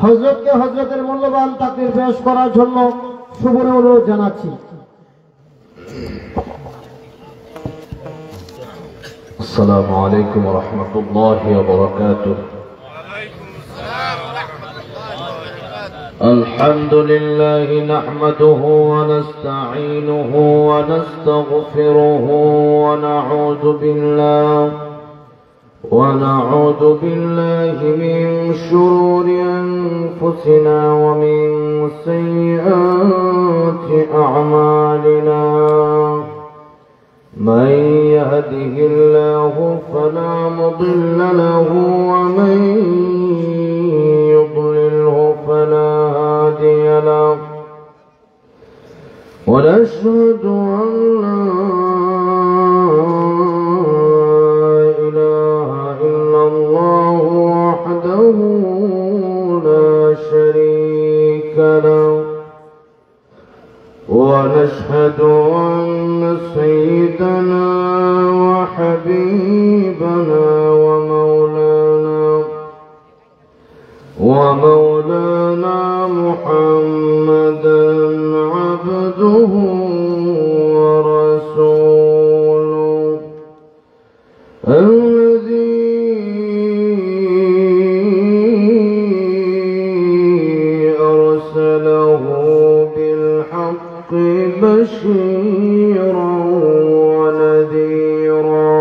হযরতকে হযরতের মূল্যবান তাকবীর পেশ করার জন্য শুভরে অনুরোধ জানাচ্ছি। السلام عليكم ورحمة الله وبركاته. الحمد لله نحمده ونستعينه ونستغفره ونعوذ بالله من شرور أنفسنا ومن سيئات أعمالنا. من يهده الله فلا مضل له ومن يضلله فلا هادي له. ونشهد أن لا إله إلا الله وحده لا شريك له. ونشهد أن سيدنا وحبيبنا ومولانا محمدا عبده ورسوله الذي أرسله بالحق بشيرا ونذيرا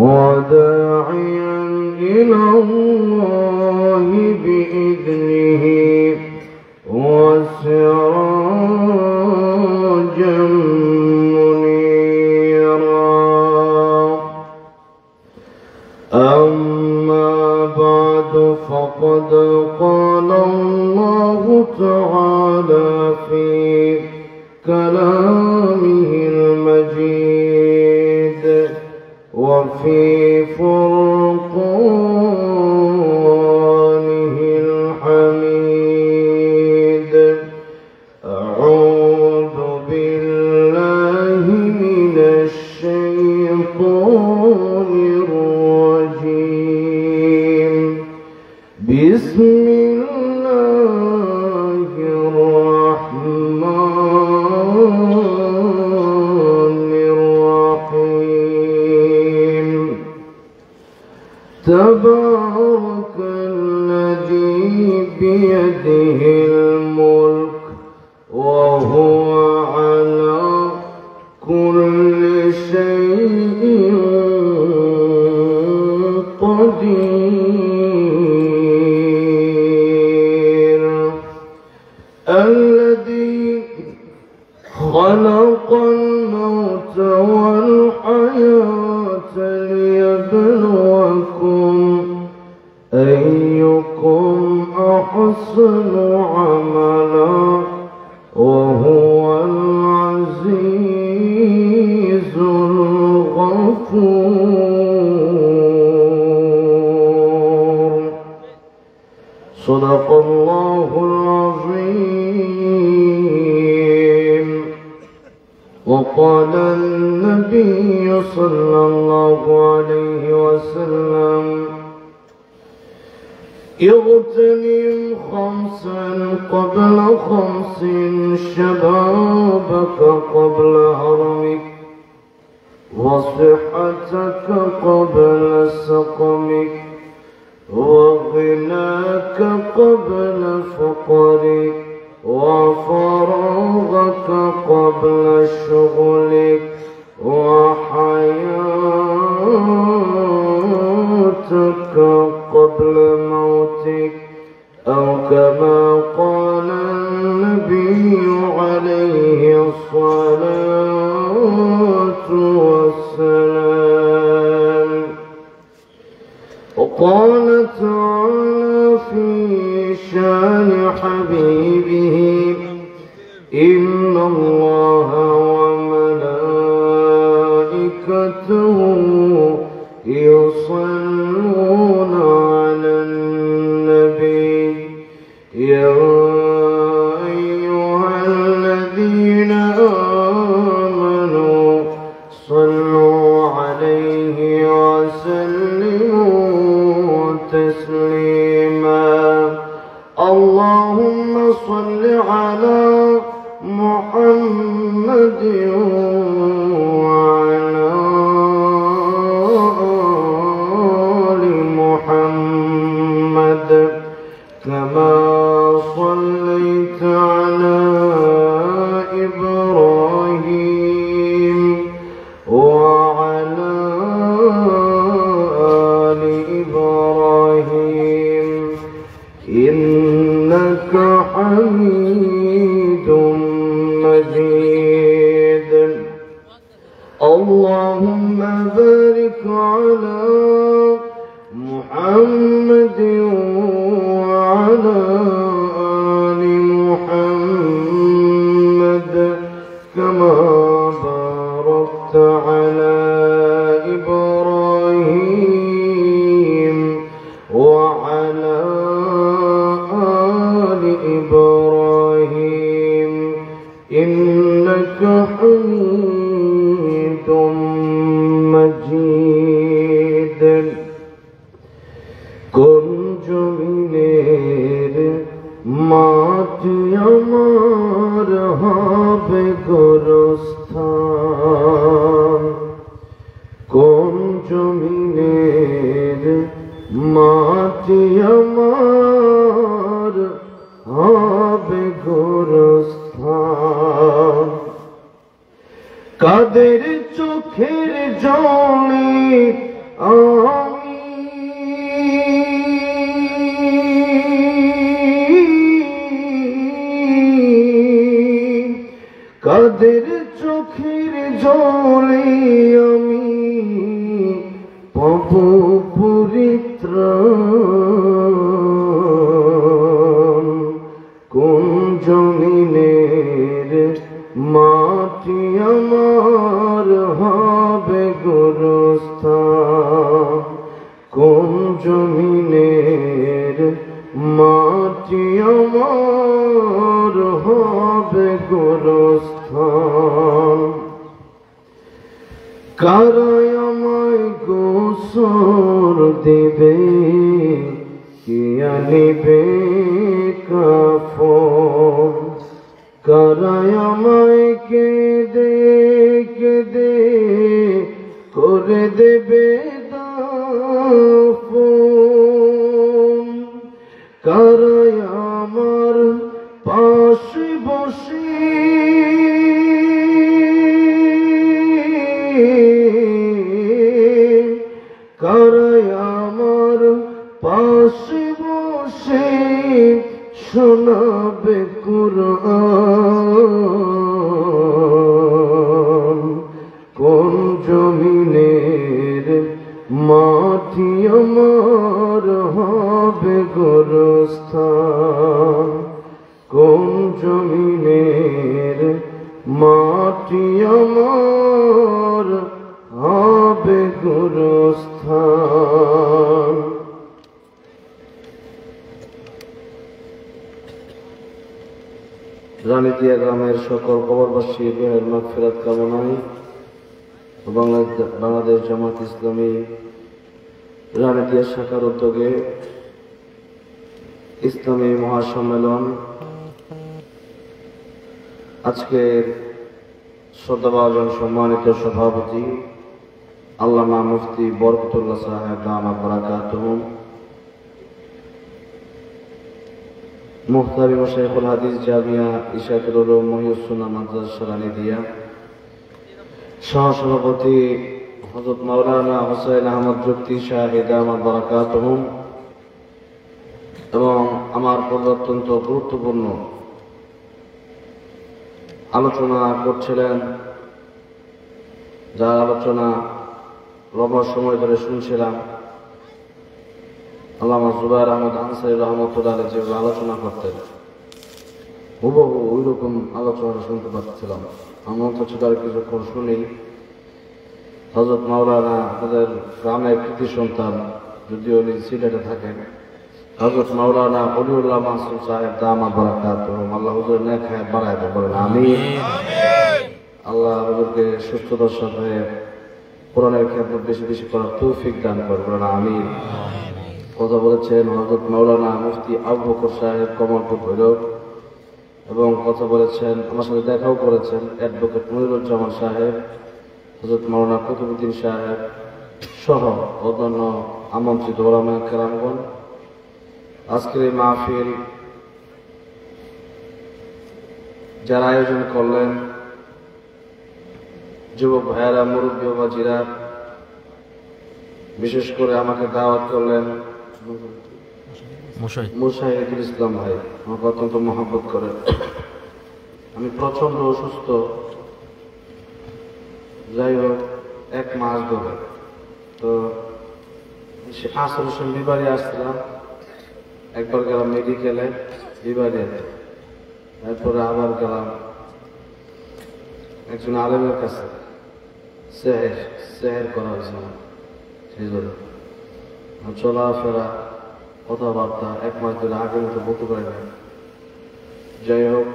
وداعيا إلى الله بإذنه وسراجا منيرا. أما بعد فقد قال الله تعالى في كلامه المجيد وفي فرقانه الحميد. أعوذ بالله من الشيطان الرجيم. بسم الله الرحمن الرحيم. تبارك الذي بيده الملك وهو على كل شيء قدير. الذي خلق الموت والحياة ليبلوكم أيكم أحسن عملا وهو العزيز الغفور. صدق الله العظيم. وقال النبي صلى الله عليه وسلم اغتنم خمسا قبل خمس شبابك قبل هرمك وصحتك قبل سقمك وغناك قبل فقرك وفراغك قبل شغلك وحياتك قبل موتك أو كما قال النبي عليه الصلاة والسلام. وقال تعالى في شان حبيبه إن الله وملائكته يصلون على النبي يا محمد كما صليت على إبراهيم وعلى آل إبراهيم إنك حميد مجيد اللهم بارك على محمد وعلى آل محمد كما باركت على إبراهيم وعلى آل إبراهيم إنك حميد مجيد কোন জমিনের মাটি আমার হবে গোরস্থান কোন জমিনের মাটি আমার হবে গোরস্থান কাদের চোখের জলে আমি কাদের চোখের জলে আমি পাব পরিত্রাণ কোন জমিনের মাটি আমার হবে গোরস্থান কোন জমিনের মাটি আমার হবে গোরস্থান কারাই আমায় গোসর দেবে কে আনিবে কাফন কারাই আমায় কেঁদে কেঁদে করে দেবে দাফন কারাই আমার পাশে বসে কারাই আমার পাশে বসে শোনাবে কুরআন কোন জমিনের মাটি আমার হবে গোরস্থান কোন জমিনের মাটি আমার হবে গোরস্থান রানীদিয়া গ্রামের সকল কবরবাসী রুহের মাগফিরাত কামনায় বাংলাদেশ জামাত ইসলামী রানীদিয়া শাখার উদ্যোগে ইসলামী মহাসম্মেলন আজকের শ্রদ্ধাভাজন সম্মানিত সভাপতি আল্লামা মুফতি বরকতুল্লাহ সাহেব দামাত বারাকাতুহুম মুহতারিম শাইখুল হাদিস জামিয়া ইশাতুল উলুম মহিউসসুন্নাহ মাদ্রাসা রানীদিয়া সহসভাপতি হযরত মাওলানা হুসাইন আহমদ যুক্তি সাহেব দামাত বারাকাতুহুম এবং আমার অত্যন্ত গুরুত্বপূর্ণ আলোচনা করছিলেন যার আলোচনা লম্বা সময় ধরে শুনছিলাম আল্লামা জুবায়ের আহমদ আনসারী রহমতুল্লাহ আলাইহি যেভাবে আলোচনা করতেন হুবহু ওই রকম আলোচনা শুনতে পাচ্ছিলাম আমার তো ছোট কিছুক্ষণ শুনি হযরত মাওলানা আমাদের গ্রামের কৃতি সন্তান যদিও উনি সিলেটে থাকেন হযরত মাওলানা ওলিউল্লাহ মাসুম সাহেব দামাত বারাকাতুহুম আল্লাহ হুজুর নেক হায়াত বাড়ায় দেন বলেন আমিন আল্লাহ হুজুরকে সুস্থতার সাথে কোরআনের খেদমত বেশি বেশি করার তৌফিক দান করুন বলেন আমিন কথা বলেছেন হযরত মাওলানা মুফতি আবু বকর সাহেব কমলপুর ভৈরব এবং কথা বলেছেন আমার সাথে দেখাও করেছেন অ্যাডভোকেট মনিরুজ্জামান সাহেব হযরত মাওলানা কুতুবউদ্দিন সাহেব সহ অন্যান্য আমন্ত্রিত ওলামায়ে কেরামগণ আজকের এই মাহফিল যারা আয়োজন করলেন, যুবক ভাইয়েরা, মুরব্বী বাবাজিরা, বিশেষ করে আমাকে দাওয়াত করলেন মুশাহিদুল ইসলাম ভাই, আমাকে অত্যন্ত মহব্বত করে। আমি প্রচন্ড অসুস্থ, যাই হোক 1 মাস ধরে। তো আসলে বিবাড়ি আসছিলাম, একবার গেলাম মেডিকেলে বিবাড়িতে, তারপরে আবার গেলাম একজন আলেমের কাছে, সেহের করা হয়েছিল। সেই জন্য চলাফেরা কথাবার্তা 1 মাস ধরে আগের মতো বলতে পারি না। যাই হোক,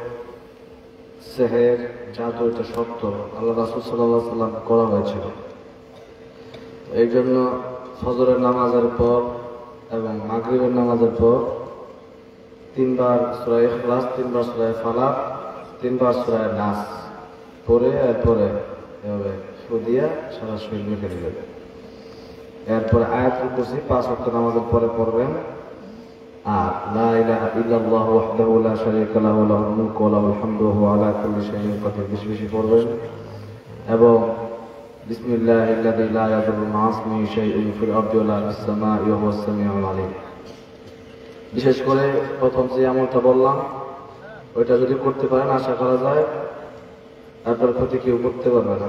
সেহের জাদু এটা সত্য, আল্লাহ রাসূল সাল্লাল্লাহু আলাইহি সাল্লাম করা হয়েছিল। এই জন্য ফজরের নামাজের পর এবং মাগরিবের নামাজের পর 3 বার সূরা ইখলাস, 3 বার সূরা ফালাক, 3 বার সূরা নাস পড়ে এরপরে এভাবে ফু দিয়া সারা শরীর মেখে দিলেন। এরপরে আয়াতুল কুরসি 5 ওয়াক্ত নামাজের পরে পড়বেন। আর লা ইলাহা ইল্লাল্লাহু ওয়াহদাহু লা শারীকা লাহু লাহুল মুলকু ওয়া লাহুল হামদু ওয়া হুয়া আলা কুল্লি শাইইন কাদির বেশি বেশি পড়বেন। এবং বিসমিল্লাহিল্লাযী লা ইয়াদুররু মা ইসমিহি শাইউন ফিল আরদি ওয়া লা ফিস সামাই ওয়া হুয়াস সামিউল আলীম। বিশেষ করে প্রথম যে আমলটা বললাম ওইটা যদি করতে পারেন, আশা করা যায় আপনার ক্ষতি কেউ করতে পারবে না।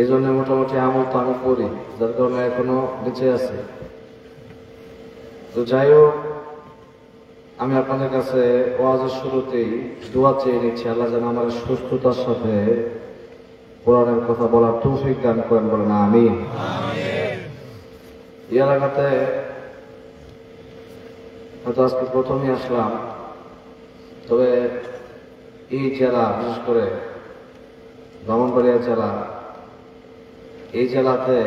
এই জন্য মোটামুটি আমল তো আমি করি, যার কারণে এখনো বেঁচে আছে। তো যাই হোক, আমি আপনাদের কাছে ওয়াজের শুরুতেই দোয়া চেয়ে নিচ্ছি, আল্লাহ যেন আমার সুস্থতার সাথে কোরআনের কথা বলার তৌফিক দান করেন, বলেন আমিন। এই এলাকাতে হয়তো আজকে প্রথমে আসলাম, তবে এই জেলা, বিশেষ করে ব্রাহ্মণবাড়িয়া জেলা, এই জেলাতে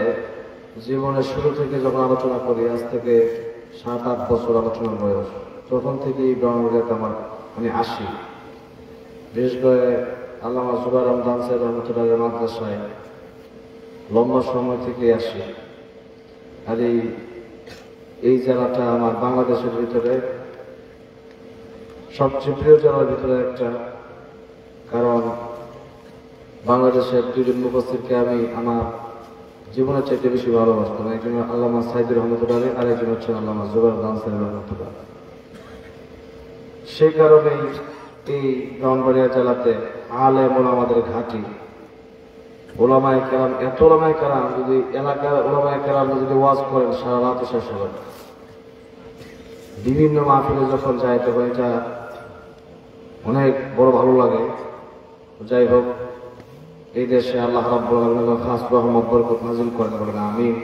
জীবনের শুরু থেকে যখন আলোচনা করি, আজ থেকে 7-8 বছর আলোচনার বয়স, তখন থেকে এই ব্রাহ্মণবাড়িয়াতে আমি আসি। বিশেষ করে আল্লামা জুবায়ের রহমান সাহেব রহমতুল্লাহ মাদ্রাসায় লম্বা সময় থেকে আসি। আর এই জেলাটা আমার বাংলাদেশের ভিতরে সবচেয়ে প্রিয় জেলার ভিতরে একটা, কারণ বাংলাদেশের 2 জন মুফাসসিরকে আমি আমার জীবনের চাইতে বেশি ভালোবাসতাম। একজন আল্লামা সাইদুর রহমতুল্লাহ আর একজন হচ্ছেন আল্লামা জুবায়ের রহমান সাহেব রহমতুল্লাহ। সেই কারণেই এই ব্রাহ্মণবাড়িয়া জেলাতে আলেম ওলামাদের ঘাঁটি, ওলামায়ে কেরাম, এত ওলামায়ে কেরাম, যদি এলাকার ওলামায়ে কেরাম যদি ওয়াজ করেন সারা রাত শেষ হবে। বিভিন্ন মাহফিলে যখন যায় তখন এটা অনেক বড় ভালো লাগে। যাই হোক, এই দেশে আল্লাহ রাব্বুল আলামিন খাস রহমত বরকত নাযিল করেন, বলেন আমিন।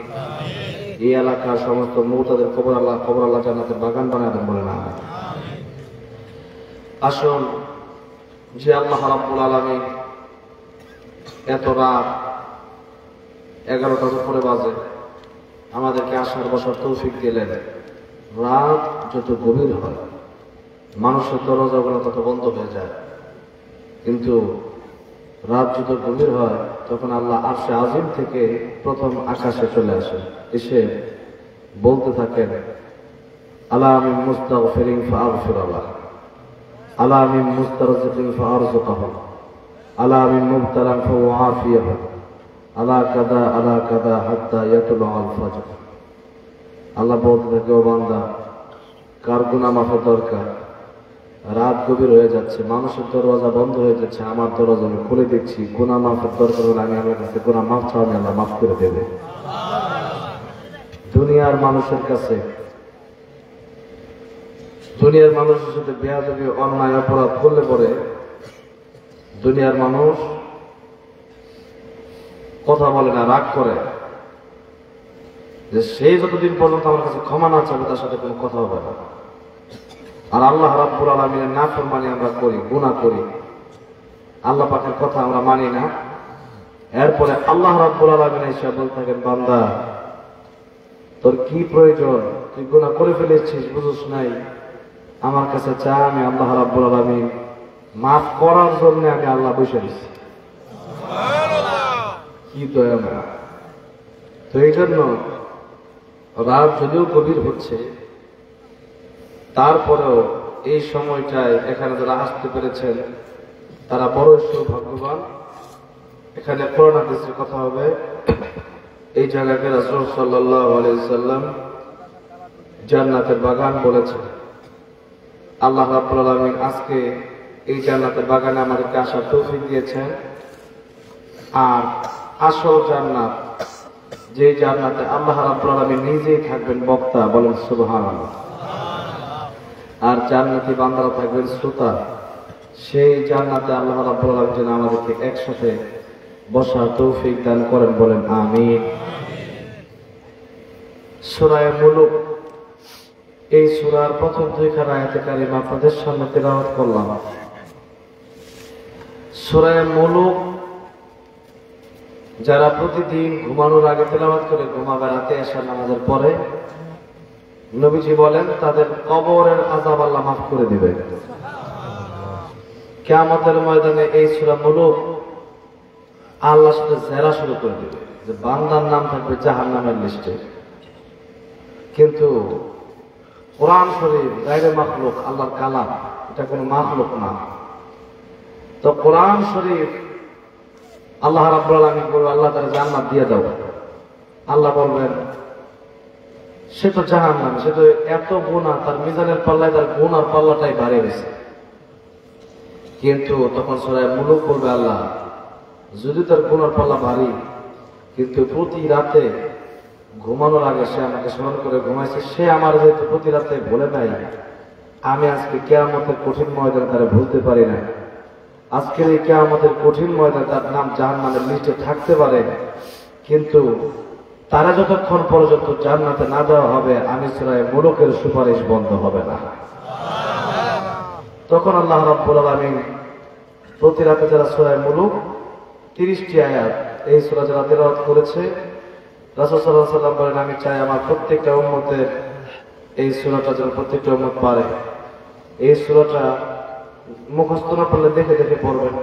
এই এলাকার সমস্ত মুতাদের কবর আল্লাহ জান্নাতের বাগান বানায় দেন, বলেন আমিন। আসুন, যে আল্লাহ রাব্বুল আলামিন এত রাত 11টার উপরে বাজে আমাদেরকে আসার বসার তৌফিক দিলেন। রাত যত গভীর হয় মানুষের দরজাগুলো তত বন্ধ হয়ে যায়, কিন্তু রাত যত গভীর হয় তখন আল্লাহ আরশে আজিম থেকে প্রথম আকাশে চলে আসে, এসে বলতে থাকেন, আলা মিন মুস্তাগফিরিন ফাগফির লাহ, আলা মিন মুস্তারজিকিন ফারযুকহু, আলা মিন মুবতালান ফাউআফিয়াহু, আলা কাদা হাত্তা ইয়াতুলু আল ফজর। আল্লাহ বলতে থাকে, ও বান্দা, কার গুনাহ মাফের দরকার? রাত গভীর হয়ে যাচ্ছে, মানুষের দরজা বন্ধ হয়ে যাচ্ছে, আমার দরজা আমি খুলে দিচ্ছি। গুনাহ মাফের দরকার হলে আমি আমার কাছে গুনাহ মাফ চাও, আমি আল্লাহ মাফ করে দেবে। দুনিয়ার মানুষের কাছে, দুনিয়ার মানুষের সাথে বেয়াদবি, অন্যায়, অপরাধ করলে পরে দুনিয়ার মানুষ কথা বলে না, রাগ করে, যে সেই যতদিন পর্যন্ত আমার কাছে ক্ষমা না চাবে তার সাথে কোনো কথা হবে না। আর আল্লাহ রাব্বুল আলামিনের নাফরমানি আমরা করি, গুনাহ করি, আল্লাহ পাকের কথা আমরা মানি না। এরপরে আল্লাহ রাব্বুল আলামিন এসে বলতে থাকেন, বান্দা, তোর কি প্রয়োজন? তুই গুনাহ করে ফেলেছিস, বুঝছ নাই, আমার কাছে চা, আমি আল্লাহ রাব্বুল আলামিন মাফ করার জন্য আমি আল্লাহ বসে দিচ্ছি। কি দয়া মায়া! তো এই জন্য রাত যদিও গভীর হচ্ছে, তারপরেও এই সময়টায় এখানে যারা আসতে পেরেছেন তারা বড় সৌভাগ্যবান। এখানে কোরআন হাদিসের কথা হবে। এই জায়গাকে রাসূল সাল্লাল্লাহু আলাইহি ওয়াসাল্লাম জান্নাতের বাগান বলেছেন। আল্লাহ রাব্বুল আলামিন আজকে এই জান্নাতের বাগানে আমাদেরকে আসার তৌফিক দিয়েছেন। আর আসল জান্নাত, যে জান্নাতে আল্লাহ রাব্বুল আলামিন নিজেই থাকবেন বক্তা, বলেন সুবহানাল্লাহ। আর জান্নাতি বান্দারা থাকবেন শ্রোতা। সেই জান্নাতে আল্লাহ রাব্বুল আলামিন যেন আমাদেরকে একসাথে বসার তৌফিক দান করেন, বলেন আমিন। সূরা মুলুক, এই সূরার প্রথম দুইখানা আয়াতে কারিমা আপনাদের সামনে তেলাওয়াত করলাম। সূরা মুলুক যারা প্রতিদিন ঘুমানোর আগে তেলাওয়াত করে ঘুমাবে, রাতে এশার নামাজের পরে, নবীজি বলেন তাদের কবরের আযাব আল্লাহ মাফ করে দিবে। কিয়ামতের ময়দানে এই সূরা মুলুক আল্লাহর সাথে জেরা শুরু করে দিবে যে বান্দার নাম থাকবে জাহান্নামের লিস্টে। কিন্তু কোরআন শরীফ গায়রে মাখলুক, আল্লাহর কালাম, এটা কোনো মাখলুক না। তো কোরআন শরীফ আল্লাহ রাব্বুল আলামিন বলবে আল্লাহ তার জান্নাত দিয়ে দাও। আল্লাহ বলবেন সে তো জাহান্নাম, সে তো এত গুনাহ, তার মিজানের পাল্লায় তার গুনার পাল্লাটাই ভারী হয়েছে। কিন্তু তখন সূরা মুলুক বলবে আল্লাহ যদি তার গুনার পাল্লা ভারী, কিন্তু প্রতি রাতে ঘুমানোর আগে সে আমাকে স্মরণ করে ঘুমাইছে, সে আমার যেহেতু প্রতি রাতে ভুলে নাই, আমি আজকে কিয়ামতের কঠিন ময়দানে তারা ভুলতে পারি না। আজকের এই কিয়ামতের কঠিন ময়দানে তার নাম জাহান্নামের লিস্টে থাকতে পারে, কিন্তু তারা যতক্ষণ পর্যন্ত জান্নাতে না দেওয়া হবে আমি সূরা মুলুকের সুপারিশ বন্ধ হবে না। তখন আল্লাহ রাব্বুল আলামিন প্রতি রাতে যারা সূরা মুলুক 30টি আয়াত এই সূরা যারা তেলাওয়াত করেছে, রাসূল সাল্লাল্লাহু আলাইহি ওয়াসাল্লাম বলেন আমি চাই আমার প্রত্যেকটা উম্মতের এই সূরাটা যেন প্রত্যেকটা উম্মত পারে। এই সূরাটা মুখস্থ না পারলে দেখে দেখে পড়বেন,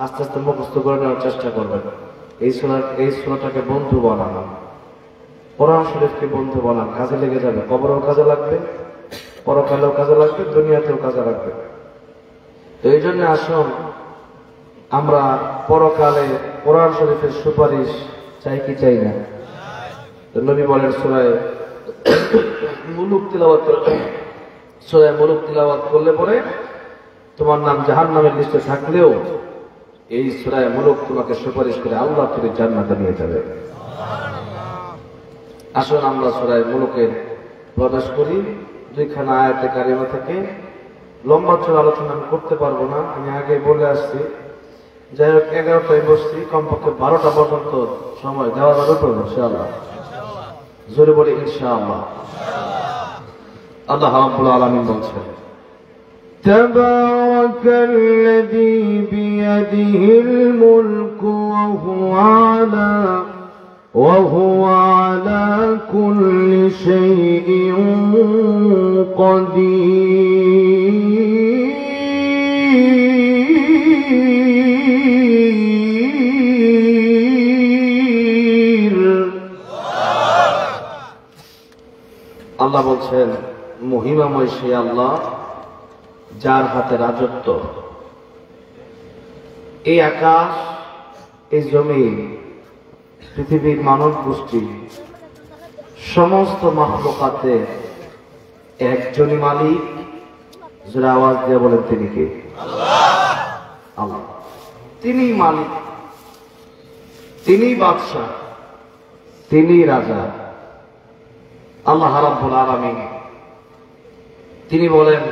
আস্তে আস্তে মুখস্থ করে নেওয়ার চেষ্টা করবেন। এই সূরাটাকে বন্ধু বানানো, কোরআন শরীফকে বন্ধু বানান, কাজে লেগে যাবে। কবরেও কাজে লাগবে, পরকালেও কাজে লাগবে, দুনিয়াতেও কাজে লাগবে। তো এই জন্য আসুন আমরা পরকালে কোরআন শরীফের সুপারিশ চাই কি চাই না? নবী বলেন সূরা মুলুক তিলাওয়াত করলে পরে তোমার নাম জাহান্নামের লিস্টে থাকলেও এই সূরা মুলুক তোমাকে সুপারিশ করে আল্লাহ তুমি জান্নাতে নিয়ে যাবে। আসুন আমরা সূরা মুলুকে প্রবেশ করি। দুইখানা আয়াতে কারিমা থেকে লম্বা চড়া আলোচনা আমি করতে পারবো না, আমি আগে বলে আসছি। যাই হোক 11টায় বসছি, কমপক্ষে 12টা পর্যন্ত সময় দেওয়া যাবে তো ইনশাআল্লাহ। জোরে বলি ইনশাআল্লাহ। আল্লাহ রাব্বুল আলামিন বলছেন তাবারাকাল্লাযী বিয়াদিহিল মুলকু ওয়া হুয়া আলা কুল্লি শাইইন কাদির। আল্লাহ বলছেন মহিমাময় সেই আল্লাহ যার হাতে রাজত্ব। এই আকাশ, এই জমিন, পৃথিবীর মানব গোষ্ঠী, সমস্ত মাখলুকাতে একজনই মালিক। যারা আওয়াজ দিয়ে বলেন তিনি কে? আল্লাহ। তিনি মালিক, তিনি বাদশাহ, তিনি রাজা। আল্লাহ রাব্বুল আলামিন তিনি বলেন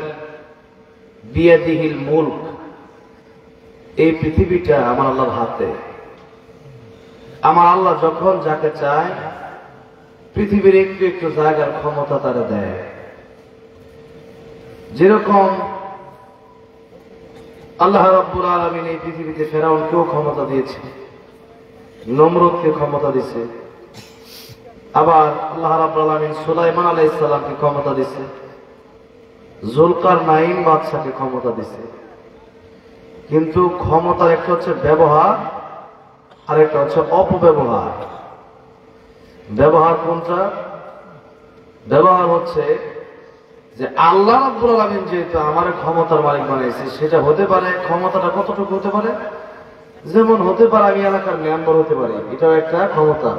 বিয়াদিহিল মুলক, এই পৃথিবীটা আমার আল্লাহর হাতে। আমার আল্লাহ যখন যাকে চায় পৃথিবীর একটু একটু জায়গার ক্ষমতা তারা দেয়। যেরকম আল্লাহ রাব্বুল আলামিন এই পৃথিবীতে ফেরাউনকেও ক্ষমতা দিয়েছে, নমরুদকে ক্ষমতা দিয়েছে, আবার আল্লাহ রাব্বুল আলামিন সুলাইমান আলাইহিস সালামকে ক্ষমতা দিয়েছে, যুলকারনাইন বাদশাকে ক্ষমতা দিয়েছে। কিন্তু ক্ষমতার একটা হচ্ছে ব্যবহার আর একটা হচ্ছে অপব্যবহার। ব্যবহার কোনটা? ব্যবহার হচ্ছে যে আল্লাহ রাব্বুল আলামিন যেহেতু আমার ক্ষমতার মালিক বানাইছে, সেটা হতে পারে, ক্ষমতাটা কতটুকু হতে পারে? যেমন হতে পারে আমি এলাকার মেম্বার হতে পারি, এটাও একটা ক্ষমতা।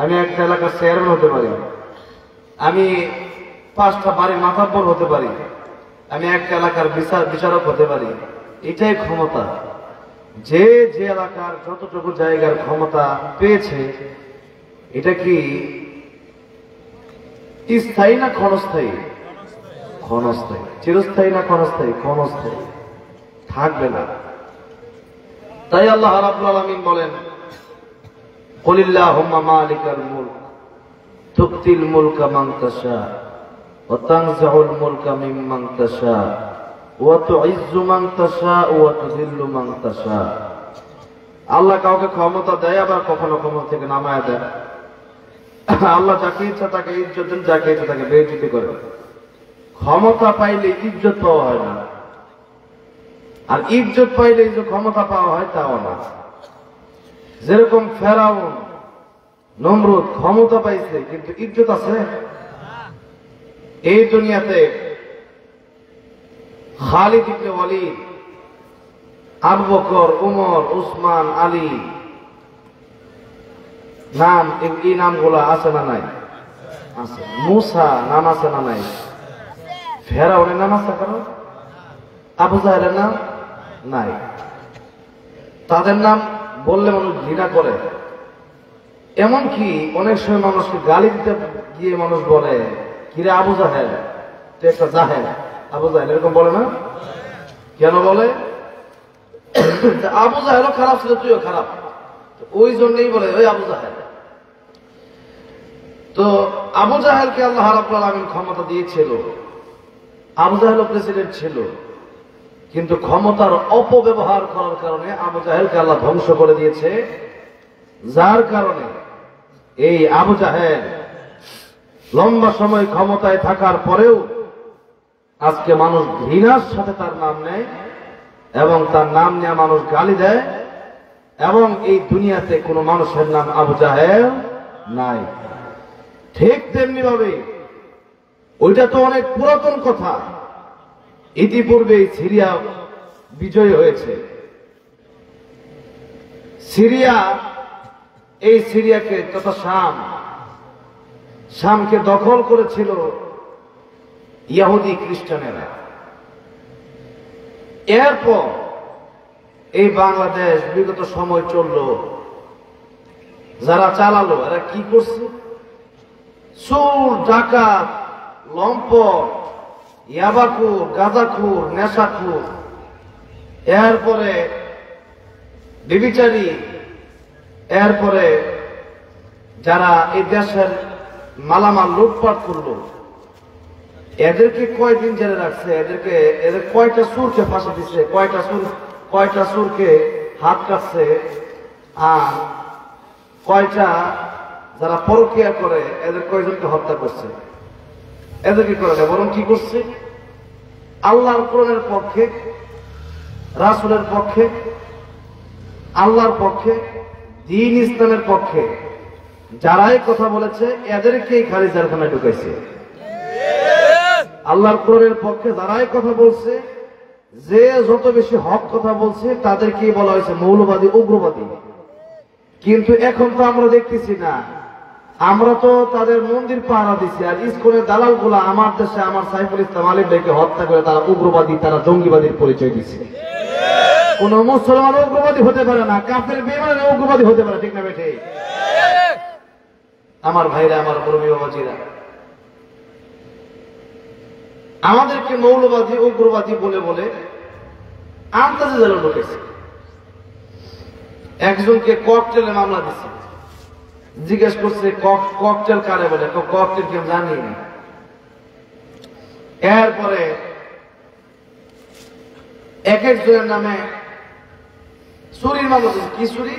আমি একটা এলাকার চেয়ারম্যান হতে পারি, আমি 5টা বাড়ির মাতাব্বর হতে পারি, আমি একটা এলাকার বিচারক হতে পারি, এটাই ক্ষমতা। যে যে এলাকার যতটুকু জায়গার ক্ষমতা পেয়েছে, এটা কি স্থায়ী না ক্ষণস্থায়ী? ক্ষণস্থায়ী। চিরস্থায়ী না ক্ষণস্থায়ী? ক্ষণস্থায়ী, থাকবে না। তাই আল্লাহ রাব্বুল আলামিন বলেন, কুলিল্লাহুম্মা মালিকাল মুলক তুতিল মুলকা মান তাশা ওয়া তানজিউল মুলকা মিম্মান তাশা ওয়া তুইজ্জু মান তাশা ওয়া তুযিল্লু মান তাশা। আল্লাহ কাউকে ক্ষমতা দেয়, আবার কখনো ক্ষমতা থেকে নামায় দেয়। আল্লাহ যাকে ইচ্ছা তাকে ইজ্জত দেন, যাকে ইচ্ছা তাকে বেইজ্জতি করে। ক্ষমতা পাইলে ইজ্জত পাওয়া হয় না, আর ইজ্জত পাইলে যে ক্ষমতা পাওয়া হয় তাও না। যেরকম ফেরাউন নমরুদ ক্ষমতা পাইছে, কিন্তু ইজ্জত আছে এই দুনিয়াতে? খালিদ ইবনে ওয়ালিদ, আবু বকর, উমর, উসমান, আলী, নাম এই নামগুলো আছে না নাই? আছে। মুসা নাম আছে না নাই? ফেরাউনের নাম আছে কারণ? আবু জাহেলের নাম নাই। তাদের নাম বললে মানুষ ঘৃণা করে। এমনকি অনেক সময় মানুষকে গালি দিতে গিয়ে মানুষ বলে, কিরে আবু জাহেল, তুই একটা জাহেল, আবু জাহেল, এরকম বলে না? কেন বলে? আবু জাহেলও খারাপ ছিল, তুইও খারাপ, ওই জন্যই বলে ওই আবু জাহেল। তো আবু জাহেলকে আল্লাহ রাব্বুল আলামিন ক্ষমতা দিয়েছিল, আবু জাহেলও প্রেসিডেন্ট ছিল, কিন্তু ক্ষমতার অপব্যবহার করার কারণে আবু জাহেলকে আল্লাহ ধ্বংস করে দিয়েছে। যার কারণে এই আবু জাহেল লম্বা সময় ক্ষমতায় থাকার পরেও আজকে মানুষ ঘৃণার সাথে তার নাম নেয়, এবং তার নাম নিয়ে মানুষ গালি দেয়, এবং এই দুনিয়াতে কোনো মানুষের নাম আবু জাহেল নাই। ঠিক তেমনি ভাবে ওইটা তো অনেক পুরাতন কথা, ইতিপূর্বে সিরিয়া বিজয় হয়েছে। সিরিয়া, এই সিরিয়াকে তথা শামকে দখল করেছিল ইহুদি খ্রিস্টানেরা। এরপর এই বাংলাদেশ বিগত সময় চলল, যারা চালালো এরা কি করছে? চোর, ডাকাত, লম্পট, ইয়াবাখুর, গাঁজাখুর, নেশাখুর, এরপরে ব্যভিচারী, এরপরে যারা এই দেশের মালামাল লুটপাট করলো, এদেরকে কয়দিন জেলে রাখছে? এদের কয়টা চোরকে ফাঁসি দিচ্ছে, কয়টা চোরকে হাত কাটছে, আর কয়টা যারা পরকিয়া করে এদের কয়জনকে হত্যা করছে? এদের কি করে না, বরং কি করছে? আল্লাহর কোরআনের পক্ষে, রাসূলের পক্ষে, আল্লাহর পক্ষে, দ্বীন ইসলামের পক্ষে যারাই কথা বলেছে এদেরকেই খালি জেলখানায় ঢুকাইছে। আল্লাহর কোরআনের পক্ষে যারাই কথা বলছে, যে যত বেশি হক কথা বলছে তাদেরকেই বলা হয়েছে মৌলবাদী, উগ্রবাদী। কিন্তু এখন তো আমরা দেখতেছি না, আমরা তো তাদের মন্দির পাহারা দিচ্ছি, আর ইসকনের দালাল গুলা আমার দেশে আমার সাইফুল ইসলাম আলিম ভাইকে হত্যা করে তারা উগ্রবাদী, তারা জঙ্গিবাদীর পরিচয় দিচ্ছে। কোন মুসলমান উগ্রবাদী হতে পারে না, কাফের বেঈমান উগ্রবাদী হতে পারে, ঠিক না বেঠে? আমার ভাইরা, আমার মুরব্বী বাবাজিরা, আমাদেরকে মৌলবাদী, উগ্রবাদী বলে বলে আন্তাজে জেলে ঢুকেছে। একজনকে ককটেলে মামলা দিচ্ছে, জিজ্ঞেস করছে ককটেল কারে বলে, ককটেল কেউ জানি না। এরপরে এক একজনের নামে চুরির মামলা দিচ্ছে। কি চুরি?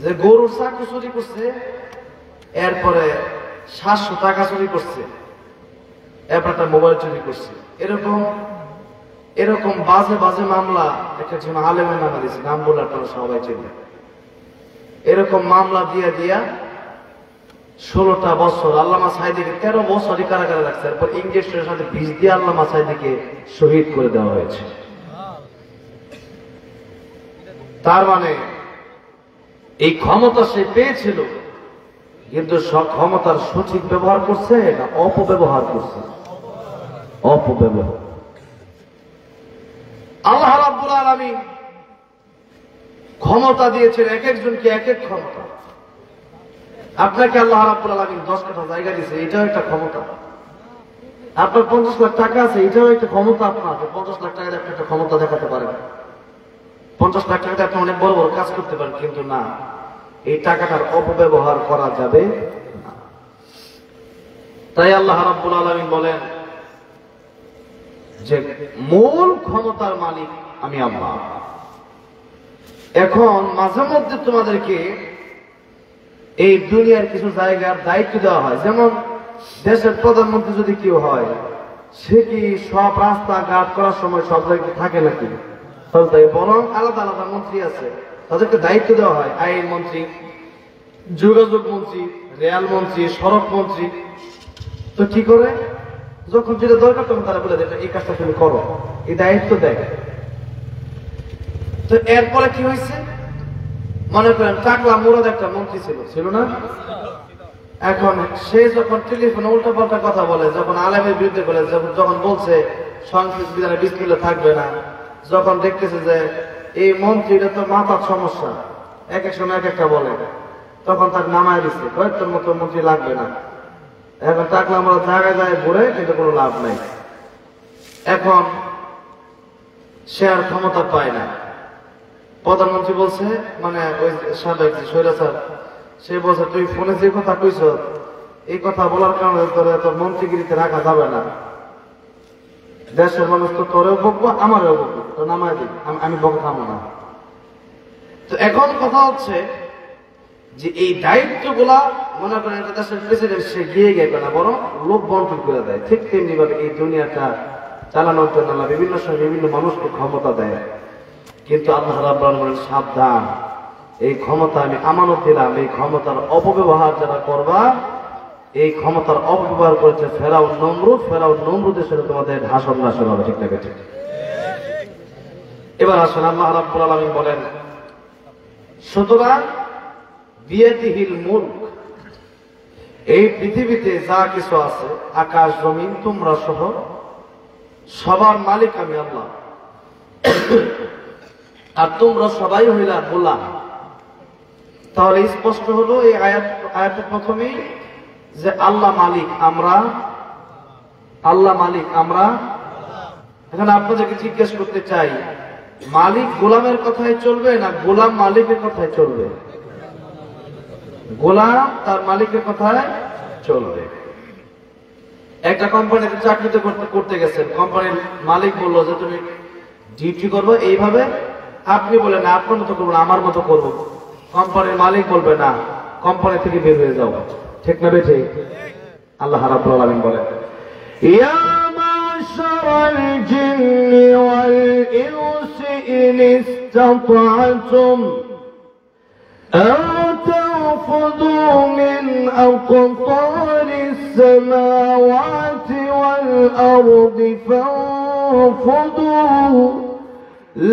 যে গরুর চাকু চুরি করছে, এরপরে 700 টাকা চুরি করছে, এরপর একটা মোবাইল চুরি করছে। এরকম বাজে বাজে মামলা এক একজন আলেমের নামে দিচ্ছে, নাম বলে আপনারা সবাই চেনেন। এরকম মামলা দিয়া 16টা বছর আল্লামা সাঈদীকে 13 বছরই কারাগারে রাখছে। এরপর ইঞ্জেকশনের সাথে বিষ দিয়ে আল্লামা সাঈদীকে শহীদ করে দেওয়া হয়েছে। তার মানে এই ক্ষমতা সে পেয়েছিল, কিন্তু সব ক্ষমতার সঠিক ব্যবহার করছে না অপব্যবহার করছে? অপব্যবহার। আল্লাহ রাব্বুল আলামিন ক্ষমতা দিয়েছেন এক একজনকে এক এক ক্ষমতা। আপনাকে আল্লাহ রাব্বুল আলামিন 10 কাঠা জায়গা দিয়েছে, এটাও একটা ক্ষমতা। আপনার 50 লাখ টাকা আছে, এটাও একটা ক্ষমতা। আপনার 50 লাখ টাকা দিয়ে আপনি একটা ক্ষমতা দেখাতে পারেন, 50 লাখ টাকা দিয়ে আপনি অনেক বড় বড় কাজ করতে পারেন, কিন্তু না, এই টাকাটার অপব্যবহার করা যাবে না। তাই আল্লাহ রাব্বুল আলামিন বলেন যে মূল ক্ষমতার মালিক আমি আল্লাহ। এখন মাঝে মধ্যে তোমাদেরকে এই দুনিয়ার কিছু জায়গার দায়িত্ব দেওয়া হয়। যেমন দেশের প্রধানমন্ত্রী যদি কেউ হয়, সে কি সব রাস্তা ঘাট করার সময় সব জায়গায় থাকে নাকি? বরং আলাদা আলাদা মন্ত্রী আছে, তাদেরকে দায়িত্ব দেওয়া হয়। আইন মন্ত্রী, যোগাযোগ মন্ত্রী, রেল মন্ত্রী, সড়ক মন্ত্রী। তো কি করে, যখন যেটা দরকার তখন তারা বলে দেয় এই কাজটা তুমি করো, এই দায়িত্ব দেয়। তো এরপরে কি হয়েছে, মনে করেন টাকলা মুরাদ একটা মন্ত্রী ছিল না? এখন সে যখন টেলিফোনে উল্টা পাল্টা কথা বলে, যখন আলেমের বিরুদ্ধে বলে, যখন বলছে সংসদ বিধানে বিসমিল্লাহ থাকবে না, যখন দেখতেছে যে এই মন্ত্রীটা তো মাথার সমস্যা, এক এক সময় এক একটা বলে, তখন তার নামায় দিচ্ছে, কয়েকটার মতো মন্ত্রী লাগবে না। এখন টাকলা আমরা জায়গায় যায় ঘুরে, কিন্তু কোনো লাভ নাই। এখন সে আর ক্ষমতা পায় না। প্রধানমন্ত্রী বলছে, মানে ওই সাবেক স্বৈরাচার, সে বলছে তুই ফোনে যে কথা কইছ, এই কথা বলার কারণে তোর মন্ত্রীগিরিতে রাখা যাবে না। দেশের মানুষ তো তোরেও বকবো, আমারও বকবো, তো নামায় দিই, আমি বকে থামো না। তো এখন কথা হচ্ছে যে এই দায়িত্বগুলা মনে করেন একটা দেশের প্রেসিডেন্ট সে গিয়ে গেবে না, বরং লোক বন্টন করে দেয়। ঠিক তেমনি ভাবে এই দুনিয়াটা চালানোর জন্য আল্লাহ বিভিন্ন সময় বিভিন্ন মানুষকে ক্ষমতা দেয়। কিন্তু আল্লাহ রাব্বুল আলামিন বলেন সাবধান, এই ক্ষমতা আমি আমানত দিলাম, এই ক্ষমতার অপব্যবহার যারা করবা, এই ক্ষমতার অপব্যবহার করেছে ফেরাউন নমরুদের সাথে তোমাদের হাসর নাসর হবে। ঠিক না? ঠিক। এবার আসেন আল্লাহ রাব্বুল আলামিন বলেন সুতরাং বিয়াদিহিল মুলক, এই পৃথিবীতে যা কিছু আছে, আকাশ জমিন তোমরা সহ সবার মালিক আমি আল্লাহ, আর তোমরা সবাই হইলা গোলাম। তাহলে স্পষ্ট হলো এই আয়াতের প্রথমেই যে আল্লাহ মালিক আমরা, আল্লাহ মালিক আমরা। এখন আপনাদেরকে জিজ্ঞেস করতে চাই, মালিক গোলামের কথাই চলবে না গোলাম মালিকের কথাই চলবে? গোলাম তার মালিকের কথায় চলবে। একটা কোম্পানিতে চাকরিতে করতে গেছেন, কোম্পানির মালিক বললো যে তুমি ডিউটি করবো এইভাবে, আপনি বলেন না আপনার মতো করবো না, আমার মতো করবো। কোম্পানির মালিক বলবে না, কোম্পানি থেকে বের হয়ে যাও। ঠিক না বেঠে? আল্লাহ রাব্বুল আলামিন বলেন ইয়া মাশারাল জিন্নি ওয়াল ইনসি ইন ইসতাতা'তুম আন তানফুযু মিন আকতারিস সামাওয়াতি ওয়াল আরদি ফানফুযু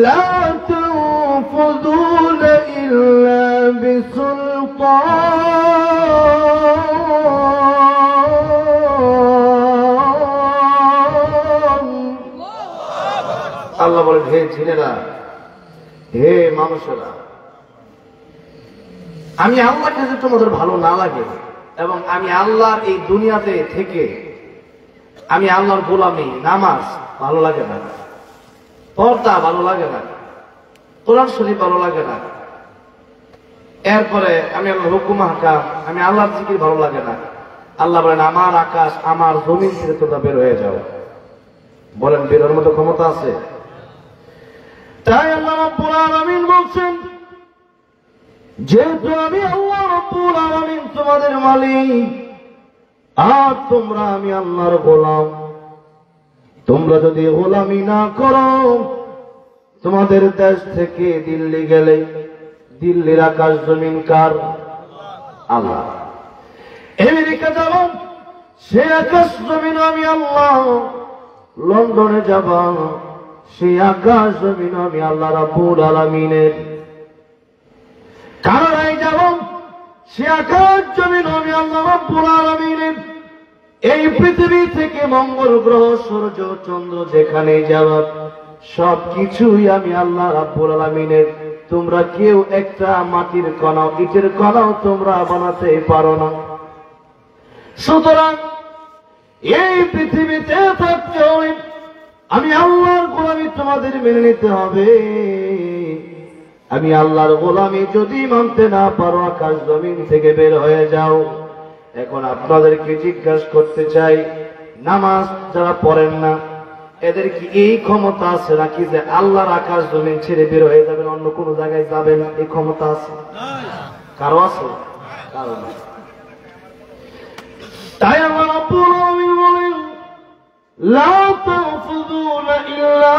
لا تنفذون إلا بسلطان। আল্লাহ বলেন হে ছেলেরা, হে মানুষেরা, আমি আল্লাহকে যদি তোমাদের ভালো না লাগে এবং আমি আল্লাহর এই দুনিয়াতে থেকে আমি আল্লাহর গোলামি, নামাজ ভালো লাগে না, পর্দা ভালো লাগে না, কোরআন শরীফ ভালো লাগে না, এরপরে আমি আল্লাহর হুকুম হাকাম, আমি আল্লাহর জিকির ভালো লাগে না, আল্লাহ বলেন আমার আকাশ আমার জমিন থেকে তোমরা বের হয়ে যাও। বলেন বেরোর মতো ক্ষমতা আছে? তাই আল্লাহ রাব্বুল আলামিন বলছেন যেহেতু আমি আল্লাহ রাব্বুল আলামিন তোমাদের মালিক, আর তোমরা আমি আল্লাহর গোলাম, তোমরা যদি গোলামি না করো, তোমাদের দেশ থেকে দিল্লি গেলে দিল্লির আকাশ জমিন কার? আল্লাহ। আমেরিকা যাব, সে আকাশ জমিন আমি আল্লাহ। লন্ডনে যাব, সে আকাশ জমিন আমি আল্লাহ রাব্বুল আলামিনের। কানাডায় যাব, সে আকাশ জমিন আমি আল্লাহ রাব্বুল আলামিনের। এই পৃথিবী থেকে মঙ্গল গ্রহ, সূর্য, চন্দ্র যেখানে যাব, সবকিছুই আমি আল্লাহ রাব্বুল আলামিনের। তোমরা কেউ একটা মাটির কণাও, ইটের কণাও তোমরা বানাতে পারো না। সুতরাং এই পৃথিবীতে থাকতে হবে, আমি আল্লাহর গোলামি তোমাদের মেনে নিতে হবে। আমি আল্লাহর গোলামি যদি মানতে না পারো, আকাশ জমিন থেকে বের হয়ে যাও। এখন আপনাদেরকে জিজ্ঞাসা করতে চাই, নামাজ যারা পড়েন না, এদের কি এই ক্ষমতা আছে নাকি যে আল্লাহর আকাশ জমিন ছেড়ে বের হয়ে যাবেন, অন্য কোন জায়গায় যাবেন? এই ক্ষমতা আছে? কারো আছে? কারো না। তাই আল্লাহ রাব্বুল আলামিন বলেন, লা তানফুযুনা ইল্লা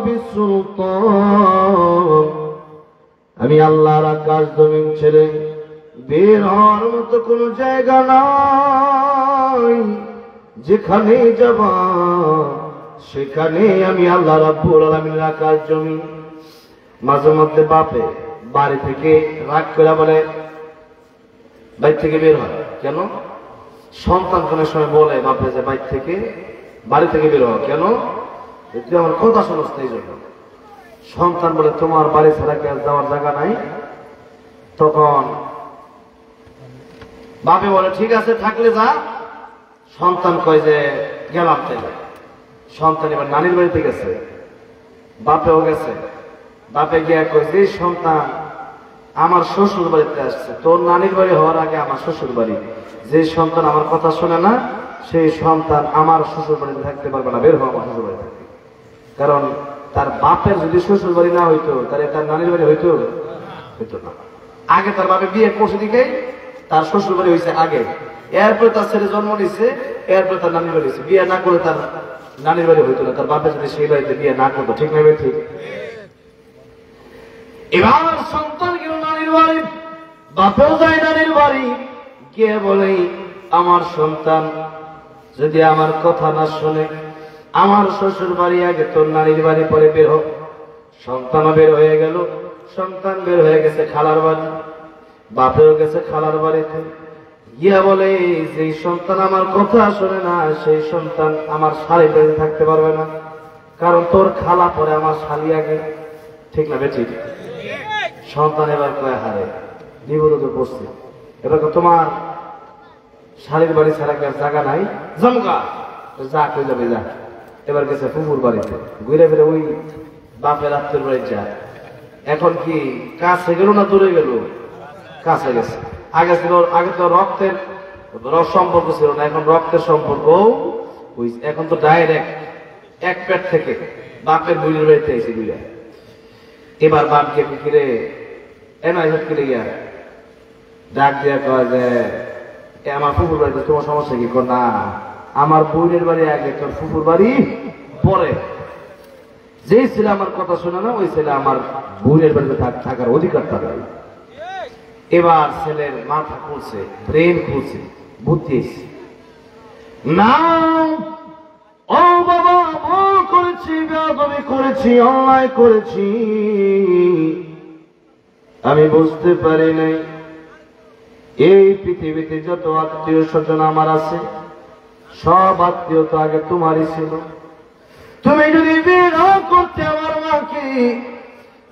বিসুলতান। আমি আল্লাহর আকাশ জমিন ছেড়ে বের হওয়ার মতো কোন জায়গা নাই। যেখানে যাবা সেখানে আমি আল্লাহ রাব্বুল আলামিনের আকাশ জমিন। মাঝে মধ্যে বাপে বাড়ি থেকে রাগ করে বলে, বাড়ি থেকে বের হয় কেন? সন্তান কোন সময় বলে বাপে যে বাড়ি থেকে বাড়ি থেকে বের হয় কেন? তুই আমার কথা শোনস না, এই জন্য। সন্তান বলে, তোমার বাড়ি ছাড়া কি আর যাওয়ার জায়গা নাই? তখন বাপে বলে, ঠিক আছে থাকলে যা। সন্তান কয় যে গেলাম। তাইলে সন্তান এবার নানির বাড়িতে গেছে, বাপেও গেছে। বাপে গিয়া কয় যে সন্তান আমার শ্বশুর বাড়িতে আসছে, তোর নানির বাড়ি হওয়ার আগে আমার শ্বশুর বাড়ি। যে সন্তান আমার কথা শোনে না, সেই সন্তান আমার শ্বশুর বাড়িতে থাকতে পারবে না, বের হওয়া আমার শ্বশুর বাড়ি থেকে। কারণ তার বাপের যদি শ্বশুর বাড়ি না হইতো, তাহলে তার নানির বাড়ি হইতো হইতো না। আগে তার বাপে বিয়ে করছে দিকে, তার শ্বশুর বাড়ি হয়েছে আগে, এরপরে তার ছেলে জন্ম নিচ্ছে, এরপরে তার নানির বাড়ি হয়েছে। বিয়ে না করে তার নানির বাড়ি হইতো না, তার বাপে যদি সেই বাড়িতে বিয়ে না করতো। ঠিক না? ঠিক। এবার সন্তান গেল নানির বাড়ি, বাপেও যায় নানির বাড়ি, গিয়ে বলে, আমার সন্তান যদি আমার কথা না শুনে, আমার শ্বশুর বাড়ি আগে, তোর নানির বাড়ি পরে বের হোক। সন্তানও বের হয়ে গেল। সন্তান বের হয়ে গেছে খালার বাড়ি, বাপেও গেছে খালার বাড়িতে। গিয়া বলে, যে সন্তান আমার কথা শোনে না, সেই সন্তান আমার শালি বাড়িতে থাকতে পারবে না, কারণ তোর খালা পরে আমার শালি আগে। ঠিক না বেঠিক? সন্তান এবার কয়ে, হারে বিপদে তো পড়ছে। এবার তোমার শালির বাড়ি ছাড়া কি আর জায়গা নাই? জমকা যা কই যাবে যা। এবার গেছে ফুফুর বাড়িতে, ঘুরে ফিরে ওই বাপের আত্মীয় বাড়ি যা। এখন কি কাছে গেল না দূরে গেল? কাছে গেছে। আগে তো রক্তের সম্পর্ক ছিল না, এখন রক্তের সম্পর্ক। এখন তো ডাইরেক্ট এক পেট থেকে বাপের বুড়ির বাড়িতে এসে বুঝা। এবার বাপকে ফিরে ফিরে গিয়া ডাক দিয়া কয় যে, আমার ফুফুর বাড়িতে তোমার সমস্যা কি? না, আমার বোনের বাড়ি আগে, তোর ফুফুর বাড়ি পরে। যে ছেলে আমার কথা শোনে না, ওই ছেলে আমার বোনের বাড়িতে থাকার অধিকার তার। এবার ছেলের মাথা খুলছে, ব্রেন খুলছে, বুদ্ধি না। ও বাবা, ভুল করেছি, বেয়াদবি করেছি, অন্যায় করেছি, আমি বুঝতে পারি নাই এই পৃথিবীতে যত আত্মীয় স্বজন আমার আছে, সব আত্মীয় তো আগে তোমারই ছিল। তুমি যদি বিয়ে না করতে আমার মাকে,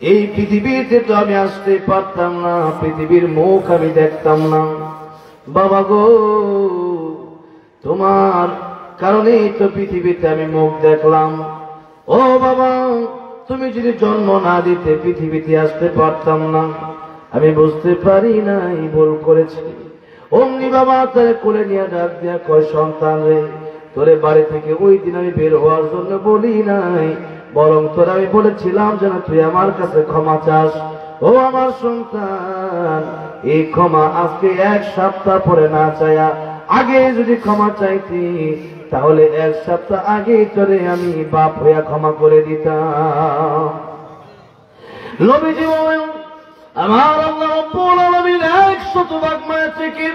এই পৃথিবীতে তো আমি আসতে পারতাম না, পৃথিবীর মুখ আমি দেখতাম না। বাবা গো, তোমার কারণেই তো পৃথিবীতে আমি মুখ দেখলাম। ও বাবা, তুমি যদি জন্ম না দিতে পৃথিবীতে আসতে পারতাম না। আমি বুঝতে পারি নাই, ভুল করেছি। অমনি বাবা তারে কোলে নিয়ে ডাক দিয়া কয়, সন্তান রে, তোরে বাড়ি থেকে ওই দিন আমি বের হওয়ার জন্য বলি নাই, বরং তোর আমি বলেছিলাম যেন তুই আমার কাছে ক্ষমা চাস। ও আমার সন্তান, এই ক্ষমা আজকে 1 সপ্তাহ পরে না চাইয়া আগে যদি ক্ষমা চাইতি, তাহলে 1 সপ্তাহ আগে তোরে আমি বাপ হইয়া ক্ষমা করে দিতাম। নবীজি বলেন, আমার আল্লাহ রাব্বুল আলামিন 100 ভাগ মায়া থেকে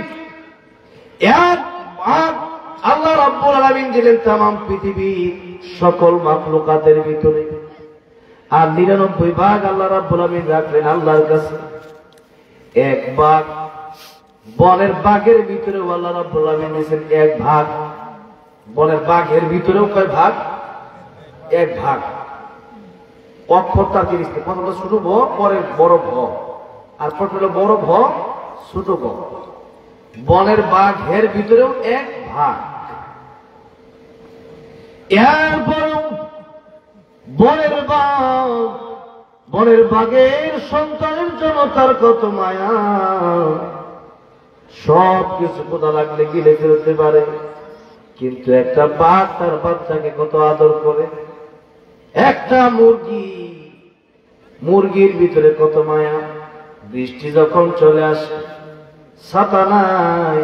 এক ভাগ আল্লাহ রাব্বুল আলামিন দিলেন তামাম পৃথিবী সকল মাখলুকাতের ভিতরে, আর 99 ভাগ আল্লাহ রাব্বুল আলামিন রাখলেন আল্লাহর কাছে। এক ভাগ বনের বাঘের ভিতরেও আল্লাহ রাব্বুল আলামিন দিয়েছেন এক ভাগ। বনের বাঘের ভিতরেও কয় ভাগ? এক ভাগ। অক্ষরটা জিনিসটা প্রথমে ছোট ভ, পরে বড় ভ, আর প্রথমে বড় ভ ছোট ভ। বনের বাঘের ভিতরেও এক ভাগ। এরপরেও বনের বাঘের সন্তানের জন্য তার কত মায়া, সব কিছু কোথা লাগলে গিলে ফেলতে পারে, কিন্তু একটা বাঘ তার বাচ্চাকে কত আদর করে। একটা মুরগির ভিতরে কত মায়া। বৃষ্টি যখন চলে আসে, ছাতা নাই,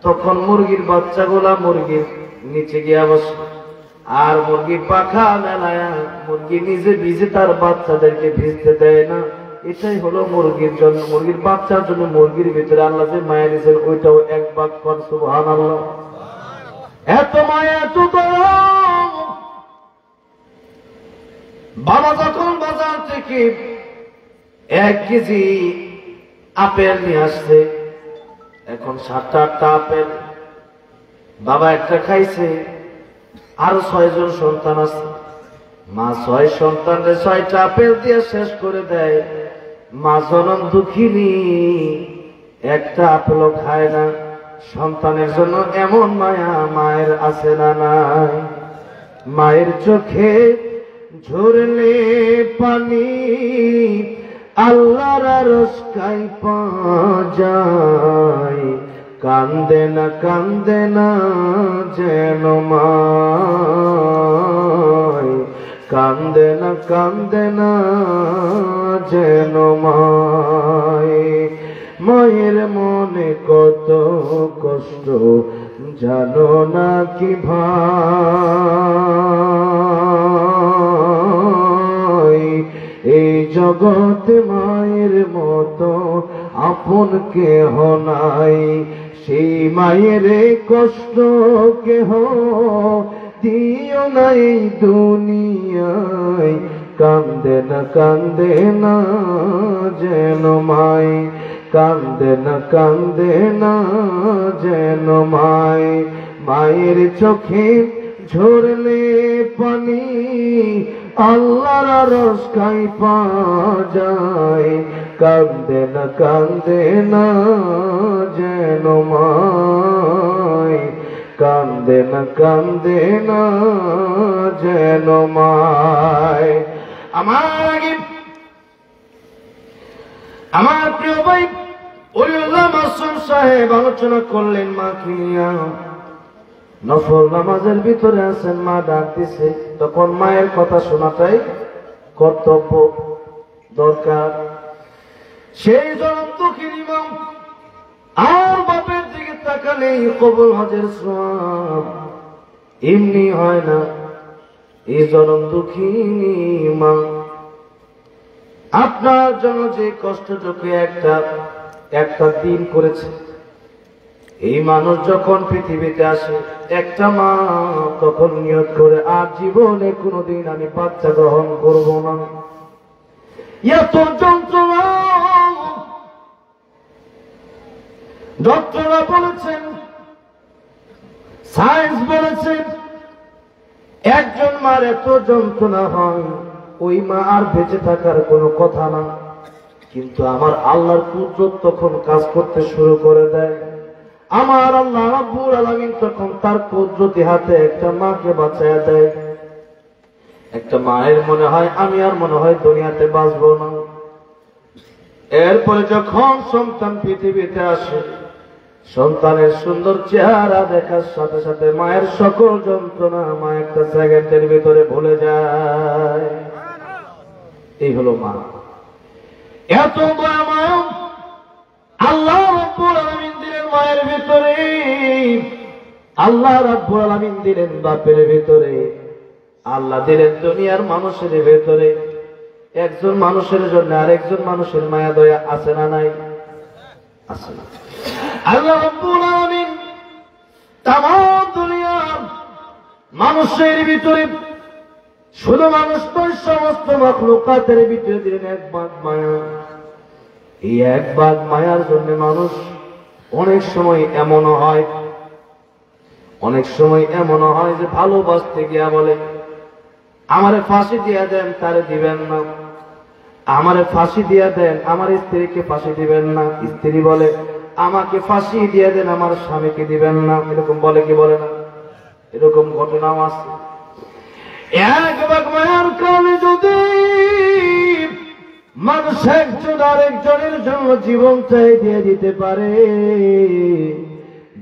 তখন মুরগির বাচ্চাগুলা মুরগির নিচে গিয়ে বসে, আর মুরগি পাখা মেলায় মুরগি নিজে ভিজে তার বাচ্চাদেরকে ভিজতে দেয় না। এটাই হলো মুরগির জন্য, মুরগির বাচ্চার জন্য মুরগির ভিতরে আল্লাহ যে মায়া দিয়েছেন ওইটাও এক ভাগ। সুবহানাল্লাহ। এত মায়া, এত দরদ। বাবা যখন বাজার থেকে 1 কেজি আপেল নিয়ে আসছে, এখন 7-8টা আপেল, বাবা একটা খাইছে, আরো 6 জন সন্তান আছে। মা 6 সন্তানরে 6টা আপেল দিয়ে শেষ করে দেয়। মা জনম দুঃখিনী, একটা আপেলও খায় না। সন্তানের জন্য এমন মায়া মায়ের আছে না নাই? মায়ের চোখে ঝরলে পানি আল্লাহর আরশ কাঁইপা যায়, কান্দে না যেন মায়, কান্দে না যেন মায়। মায়ের মনে কত কষ্ট জানো না কি ভাই, এই জগতে মায়ের মতো আপন কেহ নাই। সেই মায়ের কষ্ট কেহ দিও নাই দুনিয়ায়, কান্দে না যেন মায়, কান্দে না যেন মায়। মায়ের চোখে ঝরলে পানি আল্লাহর আরশ কাঁইপা যায়, কান্দে না যেন মায়, কান্দে না যেন মায়। আমার প্রিয় ভাই ওলিউল্লাহ মাসুম সাহেব আলোচনা করলেন মাকে নিয়ে। নফল নামাজের ভিতরে আছেন, মা ডাক দিছে, তখন মায়ের কথা শোনাটাই কর্তব্য, দরকার। সেই জনম দুঃখিনী মা আর বাপের দিকে তাকালেই কবুল হজের সওয়াব এমনি হয় না। এই জনম দুঃখিনী মা আপনার জন্য যে কষ্টটুকু একটা দিন করেছে, এই মানুষ যখন পৃথিবীতে আসে, একটা মা তখন নিয়ত করে আর জীবনে কোনোদিন আমি বাচ্চা গ্রহণ করব না। এত যন্ত্রণা ডক্টররা বলেছেন, সায়েন্স বলেছেন, একজন মার এত যন্ত্রণা হয়, ওই মা আর বেঁচে থাকার কোনো কথা না। কিন্তু আমার আল্লাহর কুদরত তখন কাজ করতে শুরু করে দেয়। আমার আল্লাহ রাব্বুল আলামিন তখন তার কুদরতি হাতে একটা মাকে বাঁচায়া দেয়। একটা মায়ের মনে হয় আমি আর মনে হয় দুনিয়াতে বাঁচবো না। এরপরে যখন সন্তান পৃথিবীতে আসে, সন্তানের সুন্দর চেহারা দেখার সাথে সাথে মায়ের সকল যন্ত্রণা মা একটা সেকেন্ডের ভিতরে ভুলে যায়। এই হলো মা। এত দয়া মায়া আল্লাহ রাব্বুল আলামিন দিলেন মায়ের ভিতরে, আল্লাহ রাব্বুল আলামিন দিলেন বাপের ভিতরে, আল্লাহ দিলেন দুনিয়ার মানুষের ভিতরে। একজন মানুষের জন্য আরেকজন মানুষের মায়া দয়া আছে না নাই? আছে না? আল্লাহ রাব্বুল আলামিন তাম দুনিয়ার মানুষের ভিতরে শুধু মানুষ নয়, সমস্ত মাখলুকাতের ভিতরে দিলেন এক ভাগ মায়া। এই এক ভাগ মায়ার জন্য মানুষ অনেক সময় এমনও হয়, যে ভালোবাসতে গিয়া বলে আমারে ফাঁসি দিয়া দেন, তারে দিবেন না। আমারে ফাঁসি দিয়া দেন, আমার স্ত্রীকে ফাঁসি দিবেন না। স্ত্রী বলে আমাকে ফাঁসি দিয়ে দেন, আমার স্বামীকে দিবেন না। এরকম বলে কি বলে না? এরকম ঘটনাও আছে। এক ভাগ মায়ার কারণে যদি মানুষ একজন আরেকজনের জন্য জীবনটাই দিয়ে দিতে পারে,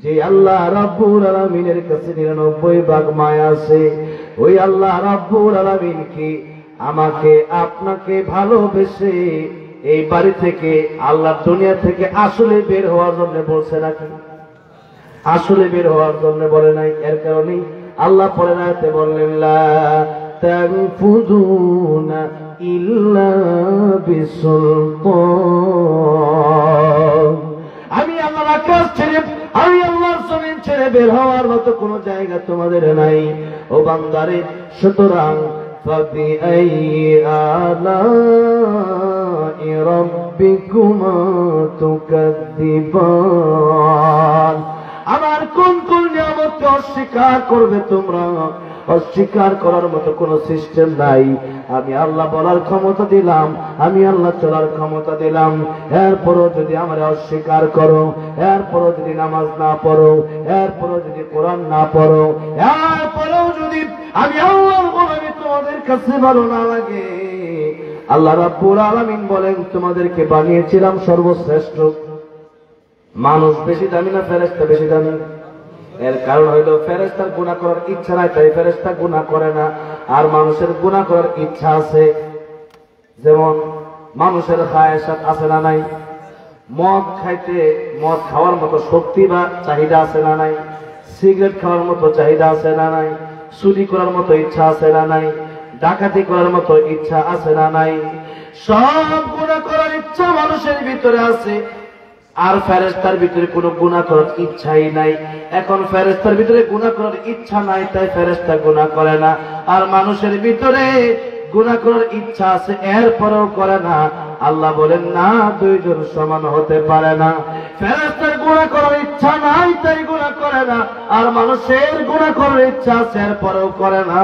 যে আল্লাহ রাব্বুল আলামিনের কাছে 99 ভাগ মায়া আছে, ওই আল্লাহ রাব্বুল আলামিন কি আমাকে আপনাকে ভালোবেসে এই বাড়ি থেকে, আল্লাহ দুনিয়া থেকে আসলে বের হওয়ার জন্য বলছে নাকি? আসলে বের হওয়ার জন্য বলে নাই। এর কারণেই আল্লাহ পরে রাতে বললেন লা তানফুযুনা ইল্লা বিসুলতান। আমি আল্লাহর আকাশ ছেড়ে, আমি আল্লাহর জমিন ছেড়ে বের হওয়ার মতো কোনো জায়গা তোমাদের নাই ও বান্দারে। সুতরাং فبأي آلاء ربكما تكذبان। আমার কোন কোন নিয়ামতকে অস্বীকার করবে তোমরা? অস্বীকার করার মতো কোন সিস্টেম নাই। আমি আল্লাহ বলার ক্ষমতা দিলাম, আমি আল্লাহ চলার ক্ষমতা দিলাম, এরপরও যদি আমার অস্বীকার করো, এরপরও যদি নামাজ না পড়ো, এরপরও যদি কোরআন না পড়ো, এরপরও যদি আমি আল্লাহর গোলামি তোমাদের কাছে ভালো না লাগে, আল্লাহ রাব্বুল আলামিন বলেন তোমাদেরকে বানিয়েছিলাম সর্বশ্রেষ্ঠ। মানুষ বেশি দামি না ফেরেশতা বেশি দামি? এর কারণ হইল ফেরেশতার গুনাহ করার ইচ্ছা নাই, তাই ফেরেশতা গুনাহ করে না। আর মানুষের গুনাহ করার ইচ্ছা আছে। যেমন মানুষের খায়েশাত আছে না নাই? মদ খাওয়ার মতো শক্তি বা চাহিদা আছে না নাই? সিগারেট খাওয়ার মতো চাহিদা আছে না নাই? চুরি করার মতো ইচ্ছা আছে না নাই? ডাকাতি করার মতো ইচ্ছা আছে না নাই? সব গুনাহ করার ইচ্ছা মানুষের ভিতরে আছে। আর ফেরেশতার ভিতরে কোনো গুনাহ করার ইচ্ছাই নাই। এখন ফেরেশতার ভিতরে গুনাহ করার ইচ্ছা নাই, তাই ফেরেশতা গুনাহ করে না। আর মানুষের ভিতরে গুনাহ করার ইচ্ছা আছে, এরপরেও করে না। আল্লাহ বলেন না, দুইজন সমান হতে পারে না। ফেরেশতার গুনাহ করার ইচ্ছা নাই, তাই গুনাহ করে না। আর মানুষের গুনাহ করার ইচ্ছা আছে, এরপরেও করে না।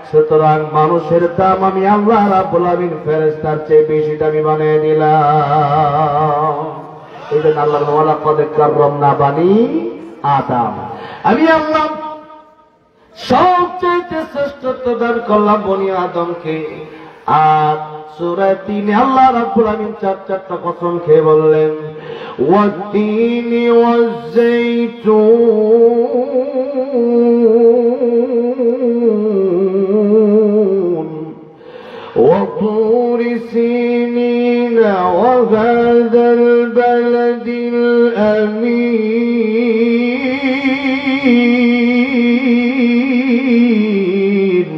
সুতরাং মানুষের দাম আমি আল্লাহ রাব্বুল আলামিন ফেরেশতার চেয়ে বেশি দামি বানিয়ে দিলাম। এই জন্য আল্লাহর ওয়ালাকাদ কাররামনা বানি আদম, আমি আল্লাহ সবচেয়ে শ্রেষ্ঠত্ব দান করলাম বনি আদমকে। আর সূরা ৩ আল্লাহ রাব্বুল আলামিন চারটা কসম খেয়ে বললেন ওয়াত-তিনি ওয়াজ-যাইতুন وطور سينين وهذا البلد الأمين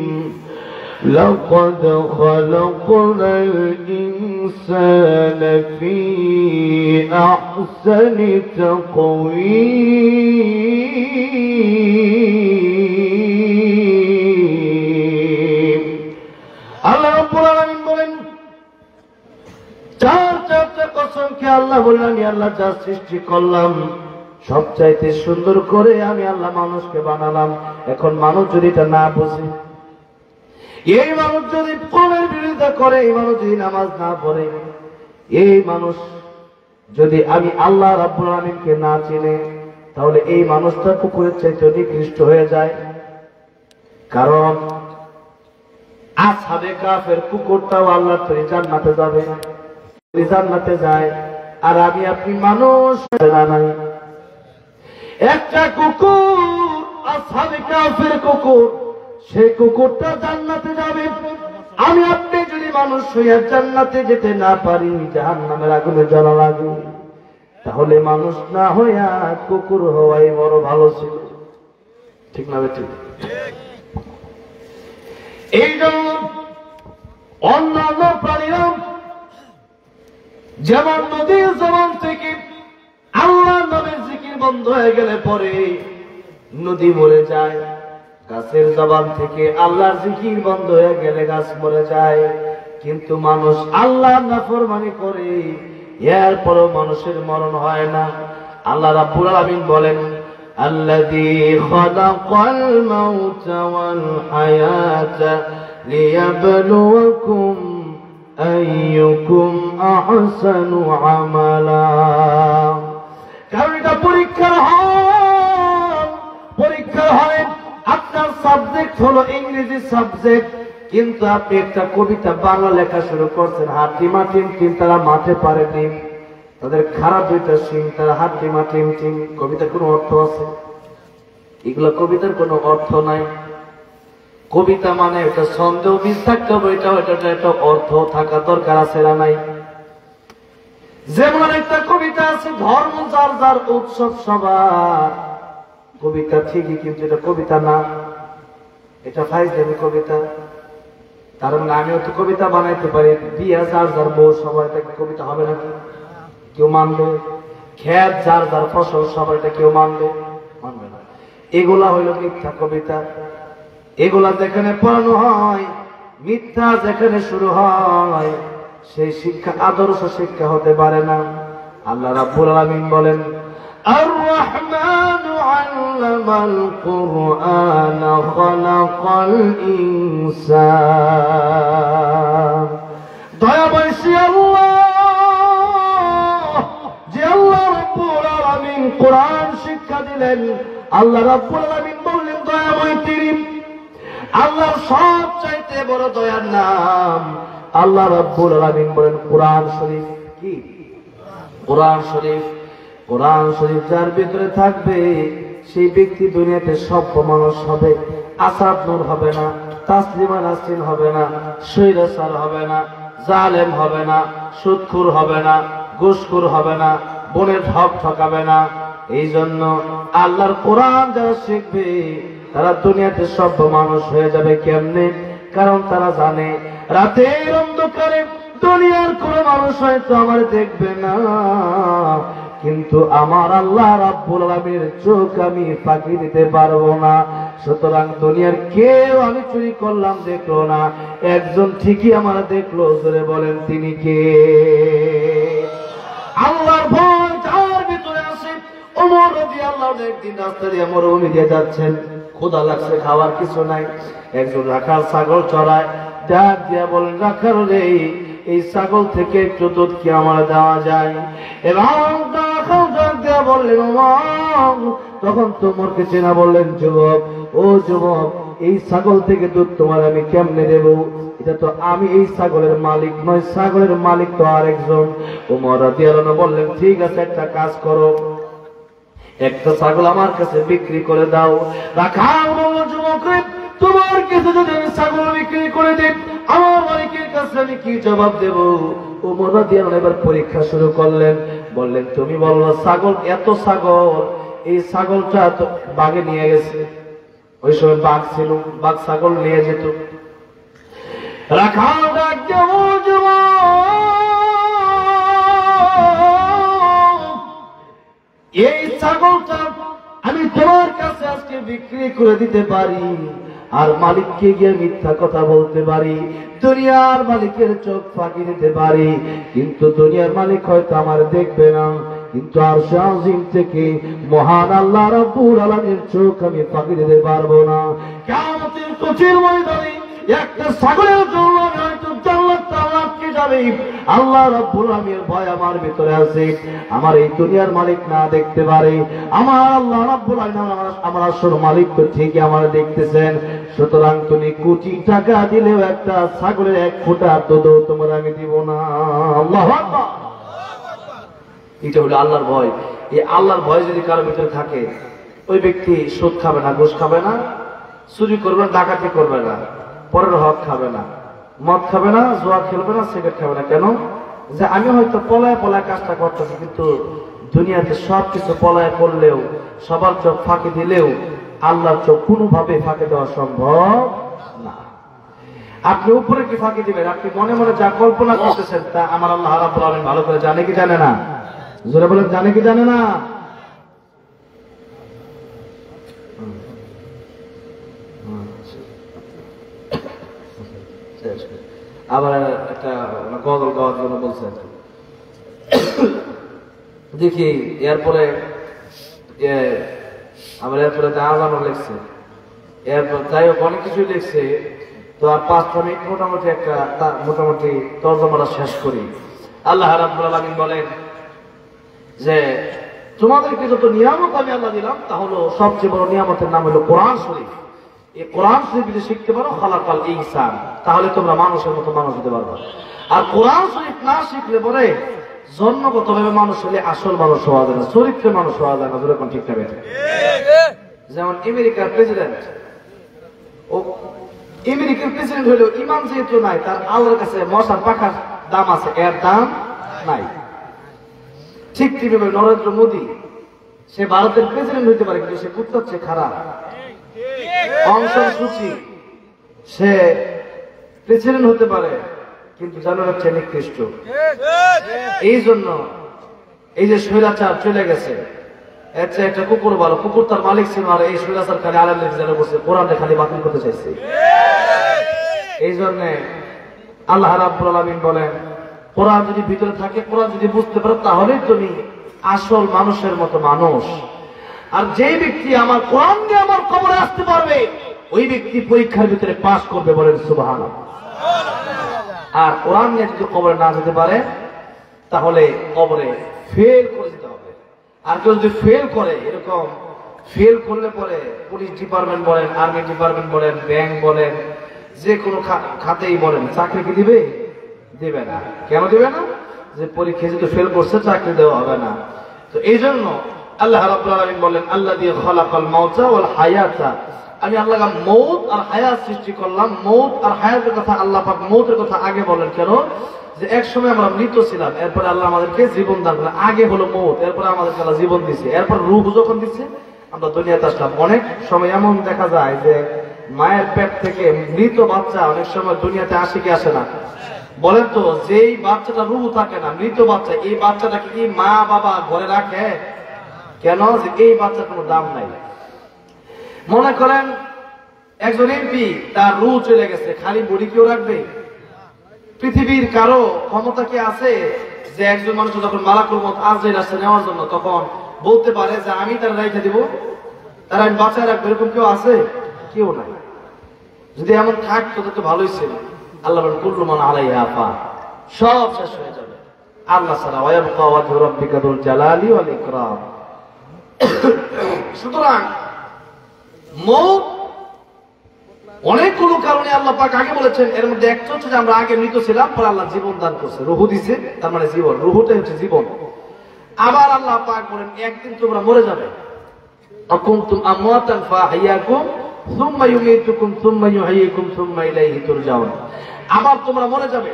لقد خلقنا الإنسان في أحسن تقويم। আল্লাহ রাব্বুল আলামিন বলেন চারটা কসমকে আল্লাহ বললেন আমি আল্লাহ যা সৃষ্টি করলাম সবচাইতে সুন্দর করে আমি আল্লাহ মানুষকে বানালাম। এখন মানুষ যদি এটা না বুঝে, এই মানুষ যদি কোরআনের বিরোধিতা করে, এই মানুষ যদি নামাজ না পড়ে, এই মানুষ যদি আমি আল্লাহ রাব্বুল আলামিনকে না চিনে, তাহলে এই মানুষটা কুকুরের চাইতে নিকৃষ্ট হয়ে যায়। কারণ আসহাবে কাফের কুকুরটাও আল্লাহর তৈরি জান্নাতে যাবে, জান্নাতে যায়। আর আমি আপনি মানুষ নাই। একটা কুকুর আসহাবে কাফের কুকুর, সেই কুকুরটা জান্নাতে যাবে। আমি আপনি যদি মানুষ হইয়া জান্নাতে যেতে না পারি, জাহান্নামের আগুনে জ্বলা লাগে, তাহলে মানুষ না হইয়া কুকুর হওয়াই বড় ভালো ছিল। ঠিক না বেঠিক? এই জন্য অন্যান্য প্রাণীরা যেমন নদীর জবান থেকে আল্লাহর নামের জিকির বন্ধ হয়ে গেলে পরে নদী মরে যায়, গাছের জবান থেকে আল্লাহর জিকির বন্ধ হয়ে গেলে গাছ মরে যায়। কিন্তু মানুষ আল্লাহর নাফরমানি করে, এরপরও মানুষের মরণ হয় না। আল্লাহ রাব্বুল আলামিন বলেন, আল্লাযী খালাকাল মাউতা ওয়াল হায়াতা লিয়াবলুয়াকুম আইয়ুকুম আহসানু আমালা। কারণ এটা পরীক্ষার হল, পরীক্ষার হলে আপনার সাবজেক্ট হলো ইংরেজি সাবজেক্ট, কিন্তু আপনি একটা কবিতা বাংলা লেখা শুরু করছেন, হাতিমা টিম টিম তারা মাঠে পারে টিম, তাদের খারাপ দুইটা সিং, তারা হাতিমা টিম টিম। কবিতার কোনো অর্থ আছে? এগুলো কবিতার কোনো অর্থ নাই। কবিতা মানে একটা ছন্দ বীজ থাকতে হবে, এটা একটা অর্থ থাকা দরকার আছে না নাই? যেমন একটা কবিতা আছে, ধর্ম যার যার উৎসব সবার, কবিতা ঠিকই কিন্তু এটা কবিতা না, এটা ফাইজলামি কবিতা। তার মানে আমিও তো কবিতা বানাইতে পারি, বিয়া যার যার বউ সবার, এটা কবিতা হবে নাকি? কেউ মানবে? খেত যার যার ফসল সবার, এটা কেউ মানবে? মানবে না। এগুলা হইল মিথ্যা কবিতা। এগুলা যেখানে পড়ানো হয়, মিথ্যা যেখানে শুরু হয়, সেই শিক্ষা আদর্শ শিক্ষা হতে পারে না। আল্লাহ রাব্বুল আলামিন বলেন, আর রহমানু আল্লামাল কুরআন খালাকাল ইনসান। দয়াময় সে আল্লাহ, যে আল্লাহ রাব্বুল আলামিন কোরআন শিক্ষা দিলেন। আল্লাহ রাব্বুল আলামিন বললেন, দয়াময় তিনি। আল্লাহর সবচাইতে বড় দয়ার নাম আল্লাহ রাব্বুল আলামিন বলেন কোরআন শরীফ। কি কোরআন শরীফ? কোরআন শরীফ যার ভিতরে থাকবে, সেই ব্যক্তি দুনিয়াতে সভ্য মানুষ হবে, আসাদ নূর হবে না, তাসলিমা নাসরিন হবে না, স্বৈরাচার হবে না, জালেম হবে না, সুদখোর হবে না, ঘুষখোর হবে না, বোনের হক ঠকাবে না। এই জন্য আল্লাহর কোরআন যারা শিখবে, তারা দুনিয়াতে সভ্য মানুষ হয়ে যাবে। কেমনে? কারণ তারা জানে রাতের অন্ধকারে দুনিয়ার কোন মানুষ হয়তো আমার দেখবে না, কিন্তু আমার আল্লাহ রাব্বুল আলামিনের চোখ আমি ফাঁকি দিতে পারবো না। সুতরাং দুনিয়ার কেউ আমি চুরি করলাম দেখলো না, একজন ঠিকই আমার দেখলো। জোরে বলেন তিনি কে? আল্লাহর ভয় যার ভিতরে আছে। ওমর রাদিয়াল্লাহু আনহু একদিন রাস্তা দিয়ে মরুভূমি দিয়ে যাচ্ছেন, ক্ষুধা লাগছে, খাওয়ার কিছু নাই। একজন রাখাল ছাগল চড়ায়, ডাক দিয়া বলেন, রাখাল রে, এই ছাগল থেকে একটু দুধ কি আমার দেওয়া যায়? এবং রাখাল ডাক দিয়া বললেন, ওমর। তখন তোমরকে চেনা বললেন, যুবক, ও যুবক, এই ছাগল থেকে দুধ তোমার আমি কেমনে দেব? এটা তো আমি এই ছাগলের মালিক নয়, ছাগলের মালিক তো আরেকজন। ওমর রাদিয়াল্লাহু আনহু বললেন, ঠিক আছে, একটা কাজ করো, একটা ছাগল আমার কাছে বিক্রি করে দাও। রাখাল বলল, যুবক রে, তোমার কাছে যদি আমি ছাগল বিক্রি করে দিই, আমার মালিকের কাছে আমি কি জবাব দেব? ওমর রাদিয়াল্লাহু আনহু এবার পরীক্ষা শুরু করলেন। বললেন, তুমি বললো ছাগল, এত ছাগল, এই ছাগলটা তো বাঘে নিয়ে গেছে। ওই সময় বাঘ ছিল, বাঘ ছাগল নিয়ে যেত। রাখাল ডাক দিয়ে বলল, এই ছাগলটা আমি তোমার কাছে আজকে বিক্রি করে দিতে পারি, আর মালিককে গিয়ে মিথ্যা কথা বলতে পারি, দুনিয়ার মালিকের চোখ ফাঁকি দিতে পারি, কিন্তু দুনিয়ার মালিক হয়তো আমার দেখবে না, কিন্তু আরশে আজিম থেকে মহান আল্লাহ রাব্বুল আলামিনের চোখ আমি ফাঁকি দিতে পারবো না। কিয়ামতের কঠিন ময়দানে একটা ছাগলের জন্য হয়তো জান্নাতটা আটকে যাবে। আল্লাহ রাব্বুল আলামিনের ভয় আমার ভিতরে আছে, আমার এই দুনিয়ার মালিক না দেখতে পারে, আমার আল্লাহ রাব্বুল আলামিন আমার আসল মালিক তো ঠিকই আমার দেখতেছেন। সুতরাং তুমি কোটি টাকা দিলেও একটা ছাগলের এক ফোঁটা দুধ তোমার আমি দিব না। আল্লাহু আকবার। এটা হলো আল্লাহর ভয়। এই আল্লাহর ভয় যদি কারোর ভিতরে থাকে, ওই ব্যক্তি সুদ খাবে না, ঘুষ খাবে না, চুরি করবে না, ডাকাতি করবে না, পরের হক খাবে না, মদ খাবে না, জুয়া খেলবে না, সিগারেট খাবে না। কেন? যে আমি হয়তো পলায় পলায় কাজটা করতেছি, কিন্তু দুনিয়াতে সবকিছু পলায় করলেও, সবার চোখ ফাঁকি দিলেও আল্লাহর চোখ কোনোভাবে ফাঁকি দেওয়া সম্ভব না। আপনি উপরে কি ফাঁকি দিবেন? আপনি মনে মনে যা কল্পনা করতেছেন তা আমার আল্লাহ রাব্বুল আলামিন ভালো করে জানে কি জানে না? জোরে বলেন, জানে কি জানে না? আবার একটা গজল গাওয়ার জন্য বলছে আর কি। দেখি এরপরে আবার এরপরে আজানও লিখছে, এরপর যাই হোক অনেক কিছুই লিখছে। তো আর 5 মিনিট মোটামুটি মোটামুটি তর্জমাটা শেষ করি। আল্লাহ রাব্বুল আলামিন বলেন যে তোমাদেরকে যত নিয়ামত আমি আল্লাহ দিলাম তা হলো সবচেয়ে বড় নিয়ামতের নাম হলো কোরআন শরীফ। এই কোরআন শরীফ যদি শিখতে পারো খালাকাল ইনসান, তাহলে তোমরা মানুষের মতো মানুষ হতে পারবে। আর কোরআন শরীফ না শিখলে পরে জন্মগতভাবে মানুষ হলে আসল মানুষ হওয়া যায় না, চরিত্রের মানুষ হওয়া যায় না। যেরকম ঠিক থাকে যেমন আমেরিকার প্রেসিডেন্ট, ও আমেরিকার প্রেসিডেন্ট হলেও ইমান যেহেতু নাই, তার আল্লাহর কাছে মশার পাখার দাম আছে, এর দাম নাই। ঠিক ঠিকভাবে নরেন্দ্র মোদী, সে ভারতের প্রেসিডেন্ট হইতে পারে কিন্তু সে কুত্তার চেয়ে খারাপ। অং সান সু চি, সে প্রেসিডেন্ট হতে পারে কিন্তু জানোয়ারের চেয়ে নিকৃষ্ট। এই জন্য এই যে স্বৈরাচার চলে গেছে, এর চেয়ে একটা কুকুর ভালো। কুকুর তার মালিক ছিল, আর এই স্বৈরাচার খালি আলেমদের জেলে বসে কোরআনে খালি বাতিল করতে চাইছে। এই জন্য আল্লাহ রাব্বুল আলামিন বলেন কোরআন যদি ভিতরে থাকে, কোরআন যদি বুঝতে পারো, তাহলে তুমি আসল মানুষের মতো মানুষ। আর যে ব্যক্তি আমার কোরআন নিয়ে আমার কবরে আসতে পারবে, ওই ব্যক্তি পরীক্ষার ভিতরে পাস করবে, বলেন সুবহানাল্লাহ। আর কোরআন নিয়ে যদি কবরে না যেতে পারে, তাহলে কবরে ফেল করে যেতে হবে। আর কেউ যদি ফেল করে, এরকম ফেল করলে পরে পুলিশ ডিপার্টমেন্ট বলেন, আর্মি ডিপার্টমেন্ট বলেন, ব্যাংক বলেন, যে কোনো খাতেই বলেন, চাকরি কি দিবে? দিবে না। কেন দিবে না? যে পরীক্ষা যদি ফেল করছে, চাকরি দেওয়া হবে না। তো এই জন্য আল্লাহ রাব্বুল আলামিন বলেন আল্লাযী খালাকাল মাউতা ওয়াল হায়াতা, আমি আল্লাহ মউত আর হায়াত সৃষ্টি করলাম। মউত আর হায়াতের কথা আল্লাহ পাক মউতের কথা আগে বলেন কেন? যে এক সময় আমরা মৃত ছিলাম, এরপরে আল্লাহ আমাদেরকে জীবন দান করলেন। আগে হলো মউত, এরপরে আমাদেরকে আল্লাহ জীবন দিয়েছে, এরপর রূহ যখন দিচ্ছে আমরা দুনিয়াতে আসলাম। অনেক সময় এমন দেখা যায় যে মায়ের পেট থেকে মৃত বাচ্চা অনেক সময় দুনিয়াতে আসে কি আসে না? বলেন তো, যেই বাচ্চাটা রূহ থাকে না, মৃত বাচ্চা, এই বাচ্চাটাকে কি মা বাবা ঘরে রাখে? কেন? যে এই বাচ্চার কোনো দাম নাই। মনে করেন একজন এমপি, তার রূহ চলে গেছে, খালি বডি কেউ রাখবে? পৃথিবীর কারো ক্ষমতা কি আছে যে একজন মানুষ যখন মালাকুল মউত আজরাইল আসছে নেওয়ার জন্য, তখন বলতে পারে যে আমি তার রেখে দিব, তারা আমি বাঁচায় রাখবো? এরকম কেউ আছে? কেউ নাই। যদি এমন থাকতো তো ভালোই ছিল। আল্লাহ বলেন কুল্লু মান আলাইহা ফান, সব শেষ হয়ে যাবে আল্লাহ ছাড়া। ওয়া ইয়াবকা ওয়াজহু রাব্বিকা যুল জালালি ওয়াল ইকরাম। সুতরাং মউত অনেকগুলো কারণে আল্লাহ পাক আগে বলেছেন, এর মধ্যে একটা হচ্ছে যে আমরা আগে মৃত ছিলাম, পরে আল্লাহ জীবন দান করছে, রূহ দিছে, তার মানে জীবন। রূহটাই হচ্ছে জীবন। আবার আল্লাহ পাক বলেন একদিন তোমরা মরে যাবে। আকুনতুম আমওয়াতান ফাআহইয়াকুম সুম্মা ইউমীতুকুম সুম্মা ইউহয়িকুম সুম্মা ইলাইহি তুরজাউন। আবার তোমরা মরে যাবে,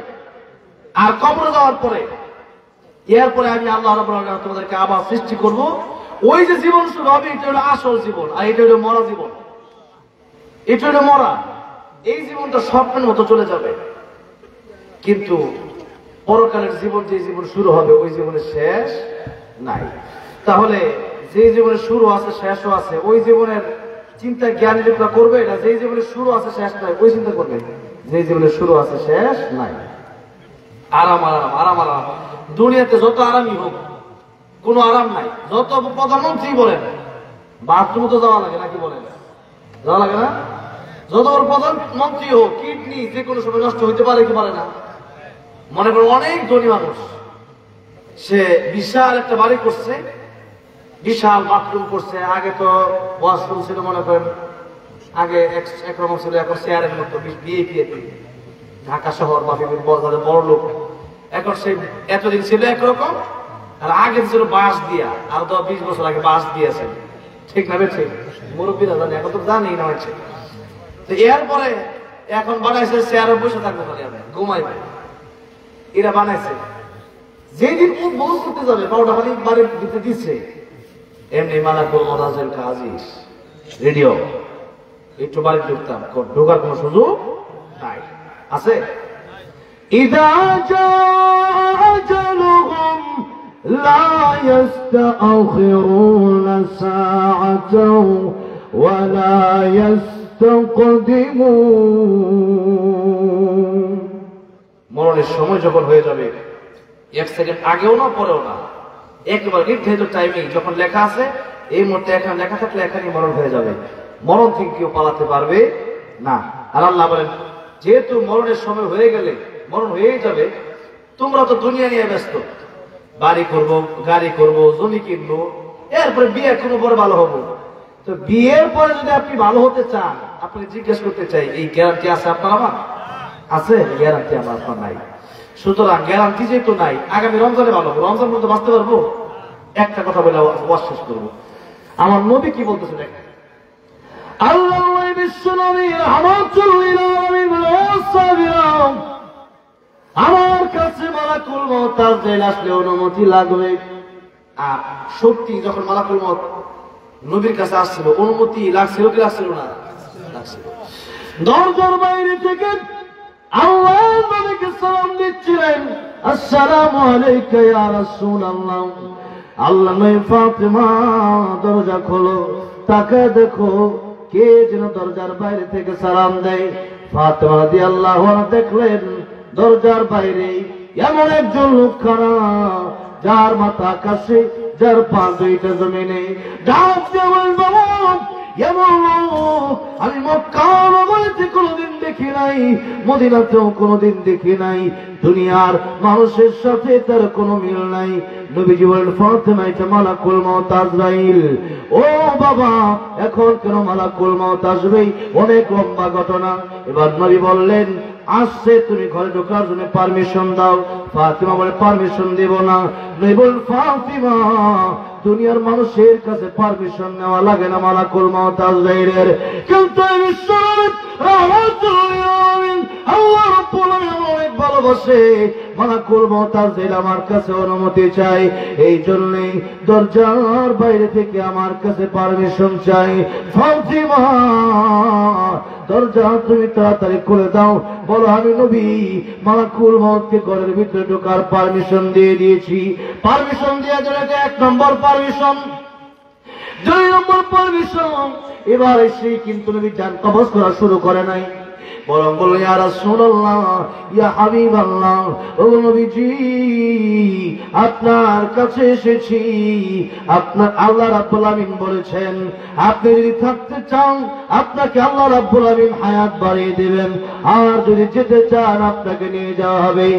আর কবরে যাওয়ার পরে এরপরে আমি আল্লাহ রাব্বুল আলামিন তোমাদেরকে আবার সৃষ্টি করব। ওই যে জীবন শুরু হবে, এটা হলো আসল জীবন, আর এটা হলো মরা জীবন। এটা হলো মরা। এই জীবনটা স্বপ্নের মতো চলে যাবে, কিন্তু পরকালের জীবন, যে জীবন শুরু হবে, ওই জীবনের শেষ নাই। তাহলে যে জীবনের শুরু আছে শেষও আছে, ওই জীবনের চিন্তা জ্ঞানী লোকরা করবে না। যে জীবনের শুরু আছে শেষ নাই, ওই চিন্তা করবে যে জীবনের শুরু আছে শেষ নাই। আরাম আরাম আরাম আরাম। দুনিয়াতে যত আরামই হোক, কোনো আরাম নাই। যত প্রধানমন্ত্রী বলেন, বাথরুমে তো যাওয়া লাগে নাকি? বলেন, যাওয়া লাগে না? যত বড় প্রধানমন্ত্রী হোক, কিডনি যে কোনো সময় নষ্ট হইতে পারে কি পারে না? মনে করেন অনেক ধনী মানুষ, সে বিশাল একটা বাড়ি করছে, বিশাল বাথরুম করছে। আগে তো ওয়াশরুম ছিল, মনে করেন আগে একরকম ছিল, এখন চেয়ারের মতো বিয়ে ঢাকা শহর বা বিভিন্ন বড় লোক। এখন সে এতদিন ছিল একরকম, আর আগে ছিল বাঁশ দিয়া, আর তো 20 বছর আগে বাঁশ দিয়েছে। ঠিক না? ঠিক। মুরব্বীরা জানে, এখন তো জানি না হয়েছে। তো এরপরে এখন বানাইছে চেয়ারে বসে থাকবে, খালি আমি ঘুমাইবে। এরা বানাইছে, যেদিন বন্ধ করতে যাবে পাউডার খালি বাড়ি দিতে দিচ্ছে, এমনি মালাকুল মউতের কাজিস রেডিও একটু বাড়ি ঢুকতাম, ঢোকার কোনো সুযোগ নাই। আছে ইদা জাআ আজালুহুম লা ইস্তাখিরুনা সাআতাও ওয়া লা ইস্তাকদিমুন। মরণের সময় যখন হয়ে যাবে, 1 সেকেন্ড আগেও না পরেও না, একেবারে নির্ধারিত টাইমিং যখন লেখা আছে, এই মুহূর্তে এখানে লেখা থাকলে এখানেই মরণ হয়ে যাবে, মরণ থেকে কেউ পালাতে পারবে না। আর আল্লাহ বলেন, যেহেতু মরণের সময় হয়ে গেলে মরণ হয়েই যাবে, তোমরা তো দুনিয়া নিয়ে ব্যস্ত, বাড়ি করব, গাড়ি করব, জমি কিনবো, এরপরে বিয়ে কোনো পরে ভালো হবো। তো বিয়ের পরে যদি আপনি ভালো হতে চান, আপনাকে জিজ্ঞেস করতে চাই, এই গ্যারান্টি আছে আপনার আমার? আছে? গ্যারান্টি আমার আপনার নাই। সুতরাং গ্যারান্টি যেহেতু নাই, আগামী রমজানে ভালো হবো, রমজান পর্যন্ত বাঁচতে পারবো? একটা কথা বলে ওয়াজ শেষ করবো। আমার নবী কি বলতেছে দেখেন, আল্লাহ বিশ্ব নবী আমার কাছে মালাকুল মউত তার আসলে অনুমতি লাগবে। আর সত্যি যখন মালাকুল মউত নবীর কাছে আসছিল, অনুমতি লাগছিল কি লাগছিল না? লাগছিল। দরজার বাইরে থেকে আল্লাহ নবীকে সালাম দিচ্ছিলেন, আসসালামু আলাইকা ইয়া রাসূলুল্লাহ। আল্লাহ নবী, ফাতেমা দরজা খোলো, তাকে দেখো কে যেন দরজার বাইরে থেকে সালাম দেয়। ফাতেমা রাদিয়াল্লাহু আনহা দেখলেন দরজার বাইরে এমন একজন লোক খাড়া, যার মাথা আকাশে, যার পা দুইটা জমিনে। ডাক দিয়ে বলল, এমন লোক আমি মক্কার নগরীতে কোনোদিন দেখি নাই, মদিনাতেও কোনোদিন দেখি নাই, দুনিয়ার মানুষের সাথে তার কোনো মিল নাই। নবীজি বলেন, ফাতেমা এটা মালাকুল মউত আজরাইল। ও বাবা, এখন কেন মালাকুল মউত আসবে? অনেক লম্বা ঘটনা। এবার নবী বললেন, আসছে, তুমি ঘরে ঢোকার জন্য পারমিশন দাও। ফাতেমা বলে, পারমিশন দেব না। নবী বলেন, ফাতেমা দুনিয়ার মানুষের কাছে পারমিশন নেওয়া লাগে না মালাকুল মউত আজরাইলের, কিন্তু আল্লাহ রাব্বুল আলামিন অনেক ভালোবাসে, মালাকুল মউত আজরাইল আমার কাছে অনুমতি চাই, এই জন্যই দরজার বাইরে থেকে আমার কাছে পারমিশন চাই। ফাতেমা দরজা তুমি তাড়াতাড়ি খুলে দাও, বলো আমি নবী মালাকুল মউতকে ঘরের ভিতরে ঢোকার পারমিশন দিয়ে দিয়েছি। পারমিশন দিয়ে দিলে 1 নম্বর পারমিশন। 2 নম্বর পারমিশন, এবার এসে কিন্তু নবী জান কবজ করা শুরু করে নাই, বরং বলল, ইয়া রাসূলুল্লাহ, ইয়া হাবিবাল্লাহ, ও নবীজি আপনার কাছে এসেছি। আপনার আল্লাহ রাব্বুল আমিন বলেছেন, আপনি যদি থাকতে চান আপনাকে আল্লাহ রাব্বুল আমিন হায়াত বাড়িয়ে দিবেন, আর যদি যেতে চান আপনাকে নিয়ে যাওয়া হবে।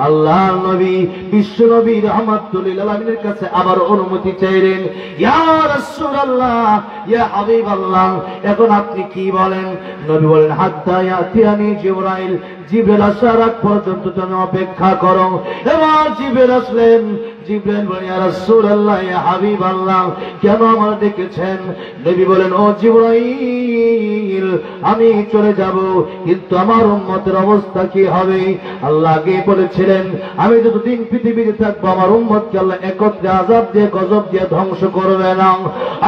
আল্লাহর নবী বিশ্ব নবী রাহমাতুল লিল আলামিনের কাছে আবার অনুমতি চাইলেন, ইয়া রাসূলুল্লাহ, ইয়া হাবিবাল্লাহ, এখন আপনি কি বলেন? নবী বলেন, হাত্তা ইয়াতিয়ানি জিবরাইল, জিবরাইল আসার আগ পর্যন্ত তুমি অপেক্ষা করো। এবার জিবরাইল আসলেন। জিবরাইল বলেন, ইয়া রাসূলুল্লাহ, ইয়া হাবিবাল্লাহ, কেন আমার ডেকেছেন? নবী বলেন, ও জিবরাইল, আমি চলে যাব, কিন্তু আমার উম্মতের অবস্থা কি হবে? আল্লাহ আগে বলেছিলেন, আমি যতদিন পৃথিবীতে থাকবো আমার উম্মতকে আল্লাহ একত্রে আযাব দিয়ে গজব দিয়ে ধ্বংস করবে না।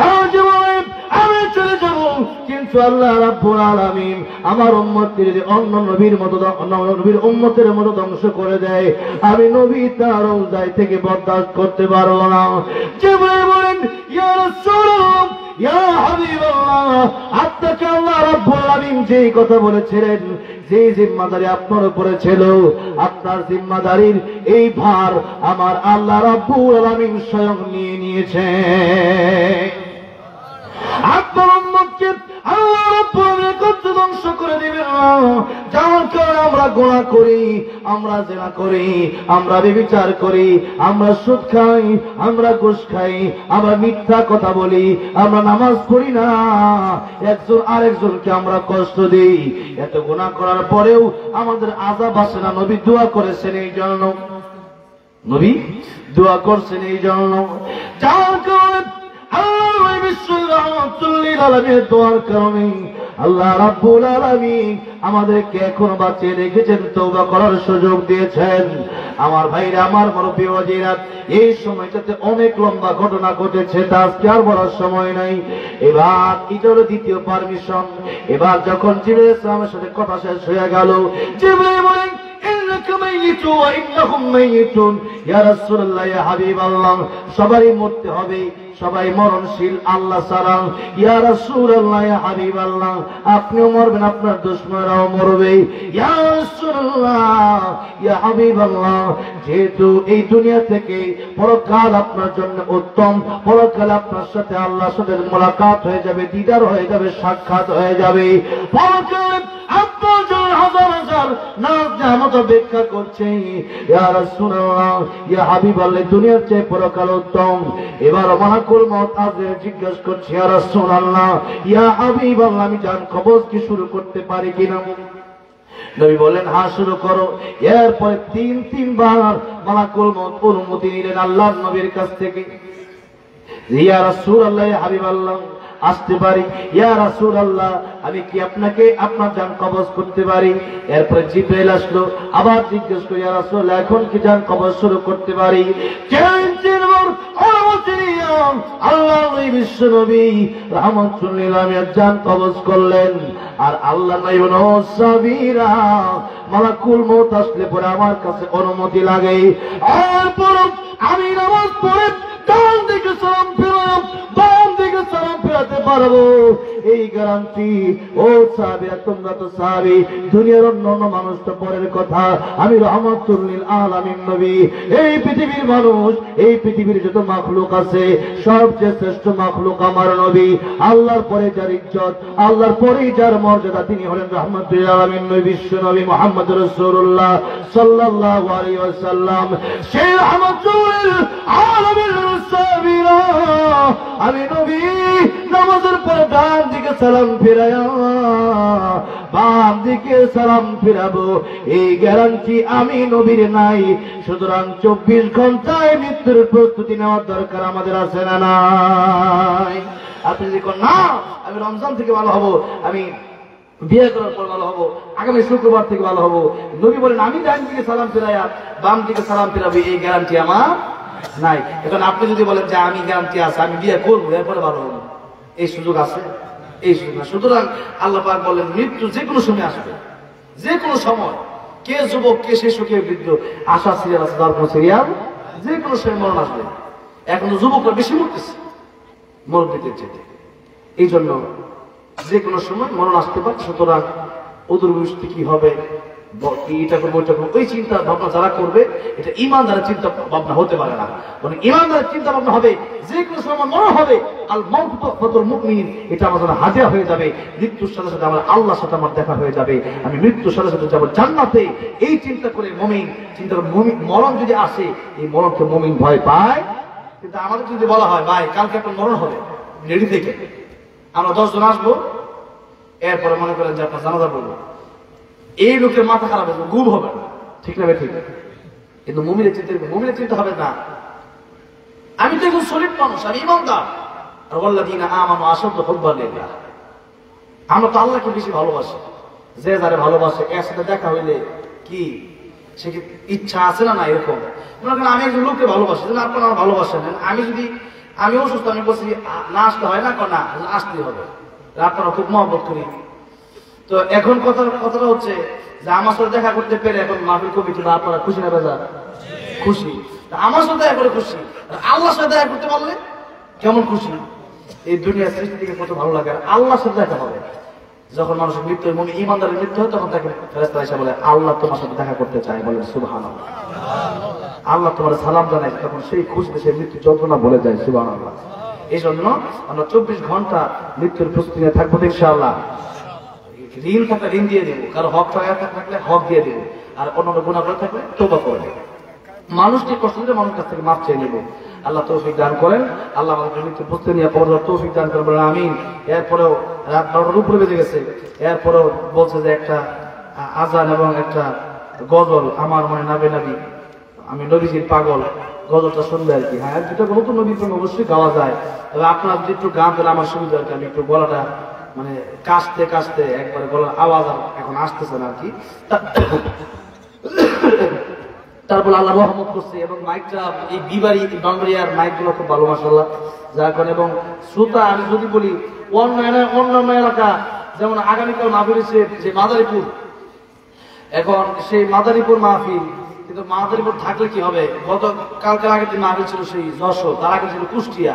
আর জিবরাইল, আমি চলে যাব, কিন্তু আল্লাহ রাব্বুল আলামিন আমার উম্মতকে যদি অন্য নবীর মতো, নবীর উম্মতের মতো ধ্বংস করে দেয়, আমি নবী তার রওজায় থেকে বরদাস্ত করতে পারবো না। জিবরাইল বলেন, ইয়া রাসূলুল্লাহ, ইয়া হাবিবাল্লাহ, আপনাকে আল্লাহ রাব্বুল আলামিন যেই কথা বলেছিলেন, যেই জিম্মাদারি আপনার উপরে ছিল, আপনার জিম্মাদারির এই ভার আমার আল্লাহ রাব্বুল আলামিন স্বয়ং নিয়ে নিয়েছে। আপনার উম্মতকে আল্লাহ রাব্বুল আলামিন একত্রে ধ্বংস করে দিবেন না। যার কারণে আমরা গুনাহ করি, আমরা জিনা করি, আমরা ব্যভিচার করি, আমরা সুদ খাই, আমরা ঘুষ খাই, আমরা মিথ্যা কথা বলি, আমরা নামাজ পড়ি না, একজন আরেকজনকে আমরা কষ্ট দিই। এত গুনাহ করার পরেও আমাদের আযাব আসে না। নবী দোয়া করেছেন এই জন্য, নবী দোয়া করছেন এই জন্য। যার কারণে আল্লাহ বিশ্ব রাহমাতুল লিল আলামিনের দোয়ার কারণে আল্লাহ রাব্বুল আলামিন আমাদেরকে এখনো বাঁচিয়ে রেখেছেন, তওবা করার সুযোগ দিয়েছেন। আমার ভাইরা, আমার মুরব্বি ওয়াজিরা, এই সময়টাতে অনেক লম্বা ঘটনা ঘটেছে, তা আজকে আর বলার সময় নাই। এবার এটা হলো দ্বিতীয় পারমিশন। এবার যখন জিবরাইল ইসলামের সাথে কথা শেষ হয়ে গেল, জিবরাইল বলেন, ইন্নাকা মাইয়িতুন ওয়া ইন্নাহুম মাইয়িতুন। ইয়া রাসূলুল্লাহ, ইয়া হাবিবাল্লাহ, সবারই মরতে হবে, সবাই মরণশীল আল্লাহ ছাড়া। ইয়া রাসূলুল্লাহ, ইয়া হাবিবাল্লাহ, আপনিও মরবেন, আপনার দুশমনরাও মরবে। ইয়া রাসূলুল্লাহ, ইয়া হাবিবাল্লাহ, যেহেতু এই দুনিয়া থেকে পরকাল আপনার জন্য উত্তম, পরকাল আপনার সাথে আল্লাহর সাথে মোলাকাত হয়ে যাবে, দিদার হয়ে যাবে, সাক্ষাৎ হয়ে যাবে। পরকাল আপনার জন্য হাজার হাজার নাজ অপেক্ষা করছে। ইয়া রাসূলুল্লাহ, ইয়া হাবিবাল্লাহ, দুনিয়ার চেয়ে পরকাল উত্তম। এবার মালাকুল মউত আজরাইল জিজ্ঞেস করছে, ইয়া রাসূলুল্লাহ, ইয়া হাবিবাল্লাহ, আমি জান কবজ কি শুরু করতে পারি কিনা? নবী বলেন, হ্যাঁ শুরু করো। এরপরে তিনবার মালাকুল মউত অনুমতি নিলেন আল্লাহর নবীর কাছ থেকে। ইয়া রাসূলুল্লাহ, ইয়া হাবিবাল্লাহ, আসতে পারি? ইয়া রাসূলুল্লাহ, আমি কি আপনাকে আপনার জান কবজ করতে পারি? এরপরে জিবরাইল আসলো, আবার জিজ্ঞেস করি, ইয়া রাসূলুল্লাহ, এখন কি জান কবজ শুরু করতে পারি? আল্লাহ বিশ্ব নবী রাহমাতুল লিল আলামিন জান কবজ করলেন। আর আল্লাহ নবী সাবিরা, মালাকুল মউত আসলে পরে আমার কাছে অনুমতি লাগে। এরপর আমি নামাজ পড়ে ডান দিকে সালাম ফেরাম, বাম দিকে সালাম ফেরাতে পারবো, এই গ্যারান্টি। ও সাহাবীরা, তোমরা তো সাহাবী, দুনিয়ার অন্যান্য মানুষ তো পরের কথা, আমি রাহমাতুল লিল আলামিন নবী। এই পৃথিবীর মানুষ, এই পৃথিবীর যত মাখলুক আছে, সবচেয়ে শ্রেষ্ঠ মাখলুক আমার নবী। আল্লাহর পরে যার ইজ্জত, আল্লাহর পরেই যার মর্যাদা, তিনি হলেন রাহমাতুল লিল আলামিন নবী, বিশ্ব নবী মুহাম্মদ রাসূলুল্লাহ সাল্লাল্লাহু আলাইহি ওয়াসাল্লাম। সেই রাহমাতুল লিল আলামিন সাহাবীরা, আমি নবী নামাজের পরে ডান দিকে সালাম ফিরায়া বাম দিকে সালাম ফিরাবো, এই গ্যারান্টি আমি নবীর নাই। সুতরাং 24 ঘন্টায় মৃত্যুর প্রস্তুতি নেওয়ার দরকার আমাদের আছে না নাই? আপনি যদি কোন না, আমি রমজান থেকে ভালো হব, আমি বিয়ে করার পর ভালো হবো, আগামী শুক্রবার থেকে ভালো হবো, নবী বলেন আমি ডান দিকে সালাম ফিরাইয়া বাম দিকে সালাম ফিরাবো, এই গ্যারান্টি আমার নাই। এখন আপনি যদি বলেন যে আমি গ্যারান্টি আছে, আমি বিয়ে করবো, এরপরে ভালো হবো, এই সুযোগ আছে? এই সুযোগ না। সুতরাং আল্লাহ পাক বলেন, মৃত্যু যে কোনো সময় আসবে, যে কোনো সময়। কে যুবক, কে শিশু, কে বৃদ্ধ, আশা সিরিয়াল আছে, তার কোন সিরিয়াল, যে কোনো সময় মরণ আসবে। এখন তো যুবকরা বেশি মরতেছে মুরব্বীদের চেয়ে। এই জন্য যে কোনো সময় মরণ আসতে পারে। সুতরাং অদূর ভবিষ্যতে কি হবে, এটা করবো, ওইটা করবো, ওই চিন্তা ভাবনা যারা করবে, এটা ইমানদারের চিন্তা ভাবনা হতে পারে না। মানে ইমানদারের চিন্তা ভাবনা হবে যে কোনো সময় মরণ হবে, আল মাউতু তাওফাতুল মুমিন, এটা আমার জন্য হাজিয়া হয়ে যাবে। মৃত্যুর সাথে সাথে আমার আল্লাহর সাথে আমার দেখা হয়ে যাবে, আমি মৃত্যুর সাথে সাথে যাবো জান্নাতে। এই চিন্তা করে মুমিন চিন্তা করে, মরণ যদি আসে, এই মরণকে মুমিন ভয় পায়। কিন্তু আমাদের যদি বলা হয়, ভাই কালকে একটা মরণ হবে, রেডি থেকে আমরা 10 জন আসবো, এরপরে মনে করেন যে আপনার জানাজা বলবো, এই লোকের মাথা খারাপ হবে, গুম হবে না, ঠিক না? ঠিক। কিন্তু মুমিনের চিন্তা হবে না, আমি তো এখন সলিড মানুষ, আমি ইমানদার। আর ওয়াল্লাযীনা আমানু আশাদ্দু হুব্বান লিল্লাহ, আমরা তো আল্লাহকে বেশি ভালোবাসি। যে যারে ভালোবাসে, এর সাথে দেখা হইলে কি সে কি ইচ্ছা আছে না? না, এরকম মনে করেন আমি একজন লোককে ভালোবাসি, আপনারা ভালোবাসেন, আমি অসুস্থ, আমি বলছি না আসতে হয় না, না আসতেই হবে, আপনারা খুব মহব্বত করি। তো এখন কথাটা হচ্ছে যে আমার সাথে দেখা করতে পেরে এখন মাহফিল কমিটি বা আপনারা খুশি না বেজার? খুশি। আমার সাথে দেখা করে খুশি, আল্লাহর সাথে দেখা করতে পারলে কেমন খুশি? এই দুনিয়ার সৃষ্টি থেকে কত ভালো লাগে। আল্লাহর সাথে দেখা হবে যখন মানুষের মৃত্যু হয়, মুমিন ঈমানদারের মৃত্যু হয়, তখন তাকে ফেরেশতারা এসে বলে, আল্লাহ তোমার সাথে দেখা করতে চায়। বলে সুবহানাল্লাহ, আল্লাহ তোমার সালাম জানায়, তখন সেই খুশিতে সেই মৃত্যু যন্ত্রণা ভুলে যায়। সুবহানাল্লাহ। এই জন্য আমরা 24 ঘন্টা মৃত্যুর প্রস্তুতি নিয়ে থাকবো ইনশাআল্লাহ। ঋণ থাকলে ঋণ দিয়ে দেবো, কারো হক থাকলে হক দিয়ে দেবো, আর অন্যান্য গুনাহ করে থাকলে তওবা করে দেবো। মানুষকে কষ্ট দিলে মানুষের কাছ থেকে মাফ চেয়ে নেবো। আল্লাহ তৌফিক দান করেন, আল্লাহ আমাদের মৃত্যু প্রস্তুতি নিয়ে কবর তৌফিক দান করেন, বলেন আমিন। এরপরেও রাত 12টার উপরে বেজে গেছে, এরপরেও বলছে যে একটা আজান এবং একটা গজল আমার মনে নাবে নাবি, আমি নবীজির পাগল, গজলটা শুনবে আর কি। হ্যাঁ, যেটা নতুন নবীর জন্য অবশ্যই গাওয়া যায়, তবে আপনার যদি একটু গান পেলে আমার সুবিধা আর কি। আমি একটু গলাটা মানে কাশতে কাশতে একবারে গলার আওয়াজ এখন আসতেছে না আর কি। তারপর আল্লাহ রহমত করছে, এবং মাইকটা এই বিবাড়ি বাংলার মাইক গুলো খুব ভালো মাশাআল্লাহ যার কারণে, এবং শ্রোতা আমি যদি বলি অন্যান্য এলাকা, যেমন আগামীকাল মাহফিল হচ্ছে যে মাদারীপুর, এখন সেই মাদারীপুর মাহফিল, কিন্তু মাদারীপুর থাকলে কি হবে, গত কালকের আগের দিন মাহফিল ছিল সেই যশোর, তার আগে ছিল কুষ্টিয়া।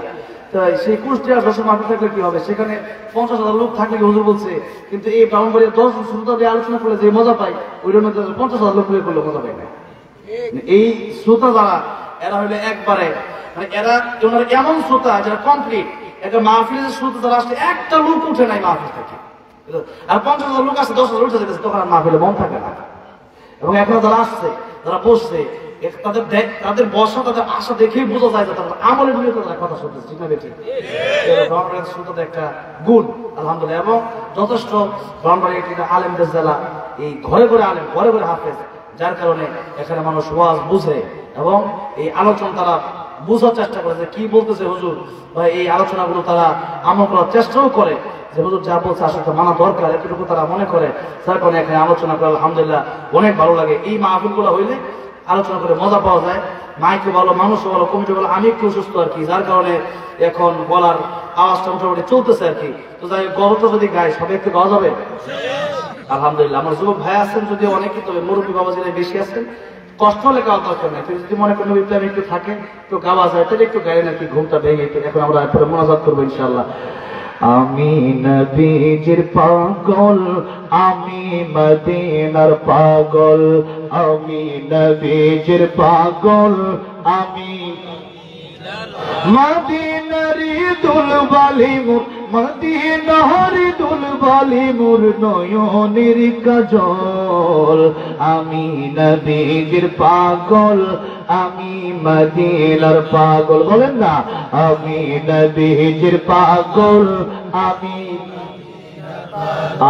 তাই সেই কুষ্টিয়া যশোর মাহফিল থাকলে কি হবে, সেখানে 50,000 লোক থাকলে কি হুজুর বলছে, কিন্তু এই ব্রাহ্মণবাড়িয়া 10 শ্রোতা দিয়ে আলোচনা করলে যে মজা পাই, ওইটার মধ্যে 50,000 লোক করলে মজা পাই না। এই শ্রোতা যারা, এরা হইলে একবারে মানে এরা এমন শ্রোতা যারা কমপ্লিট। একটা মাহফিলের শ্রোতা যারা আসলে একটা লোক উঠে নাই মাহফিল থেকে, আর 50,000 লোক আসছে, 10,000 উঠে যেতেছে, তখন আর মাহফিলে মন থাকে না। এবং এখন যারা আসছে, যারা বসছে, তাদের বসা, তাদের আশা দেখেই বোঝা যায় যে তারা আমলে ডুবে তারা কথা শুনতেছে, ঠিক না বেঠিক? শ্রোতাদের একটা গুণ আলহামদুলিল্লাহ। এবং যথেষ্ট ব্রাহ্মণবাড়িয়া একটা আলেমদের জেলা, এই ঘরে ঘরে আলেম, ঘরে ঘরে হাফেজ, যার কারণে এখানে মানুষ ওয়াজ বুঝে এবং এই আলোচনা তারা বুঝার চেষ্টা করে যে কি বলতেছে হুজুর, বা এই আলোচনাগুলো তারা আমল করার চেষ্টাও করে যে হুজুর যা বলছে আসলে মানা দরকার, এতটুকু তারা মনে করে। যার কারণে এখানে আলোচনা করে আলহামদুলিল্লাহ অনেক ভালো লাগে। এই মাহফিলগুলো হইলে আলোচনা করে মজা পাওয়া যায়, মাইকে ভালো, মানুষও ভালো, কমিটি ভালো, আমি একটু সুস্থ আর কি, যার কারণে এখন বলার আওয়াজটা মোটামুটি চলতেছে আর কি। তো যাই গল্পটা যদি গাই সবাই একটু গাওয়া যাবে আলহামদুলিল্লাহ। আমার যুবক ভাই আছেন যদিও অনেকে, তবে মুরব্বী বাবাজিরা বেশি আছেন, কষ্ট হলে গাওয়ার দরকার নেই। তুমি যদি মনে করেন আমি একটু থাকে তো গাওয়া যায়, তাহলে একটু গায়ে নাকি ঘুমটা ভেঙে। এখন আমরা এরপরে মোনাজাত করবো ইনশাআল্লাহ। আমি নবীজির পাগল, আমি মদিনার পাগল, আমি নবীজির পাগল, আমি মদিনারি দুলবালি মোর, মদিনারি দুলবালি মোর নয়নের কাজল। আমি নবীজির পাগল, আমি মদিনার পাগল, বলেন না, আমি নবীজির পাগল, আমি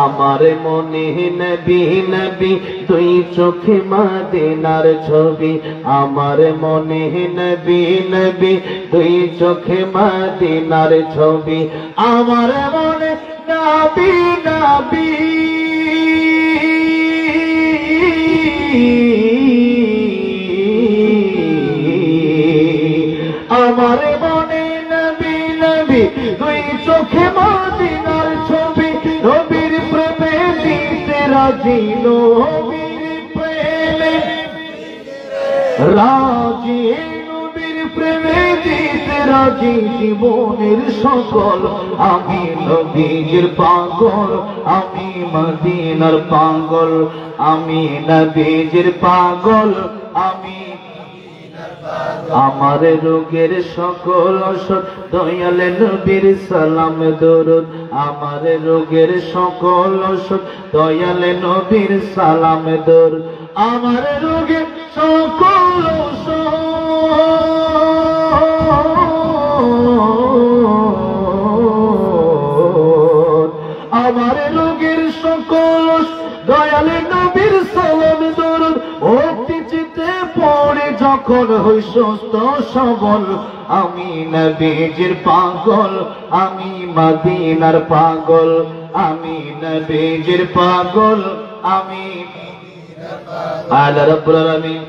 আমার মনে নবী নবী, দুই চোখে মদিনার ছবি, আমার মনে নবী নবী, দুই চোখে মদিনার ছবি, আমার মনে নবী নবী, আমার মনে নবী নবী, দুই চোখে মদিনার ছবি, নবীর প্রেমে দিতে রাজি, নবীর প্রেমে রাজি, নবীর প্রেমে দিতে রাজি, জীবনের সকল। আমি নবীর পাগল, আমি মদিনার পাগল, আমি নবীর পাগল, আমি আমার রোগের সকল ওষুধ, দয়াল নবীর সালাম দরুদ, আমার রোগের সকল ওষুধ, দয়াল নবীর সালাম দরুদ, আমার রোগের সকল ওষুধ, আমার রোগের সকল দয়াল নবীর সালাম দরুদ, ভক্তি চিতে পড়ে যখন হই সুস্থ সবল। আমি নবীজির পাগল, আমি মদিনার পাগল, আমি নবীজির পাগল, আমি আল্লাহ রাব্বুল আলামিন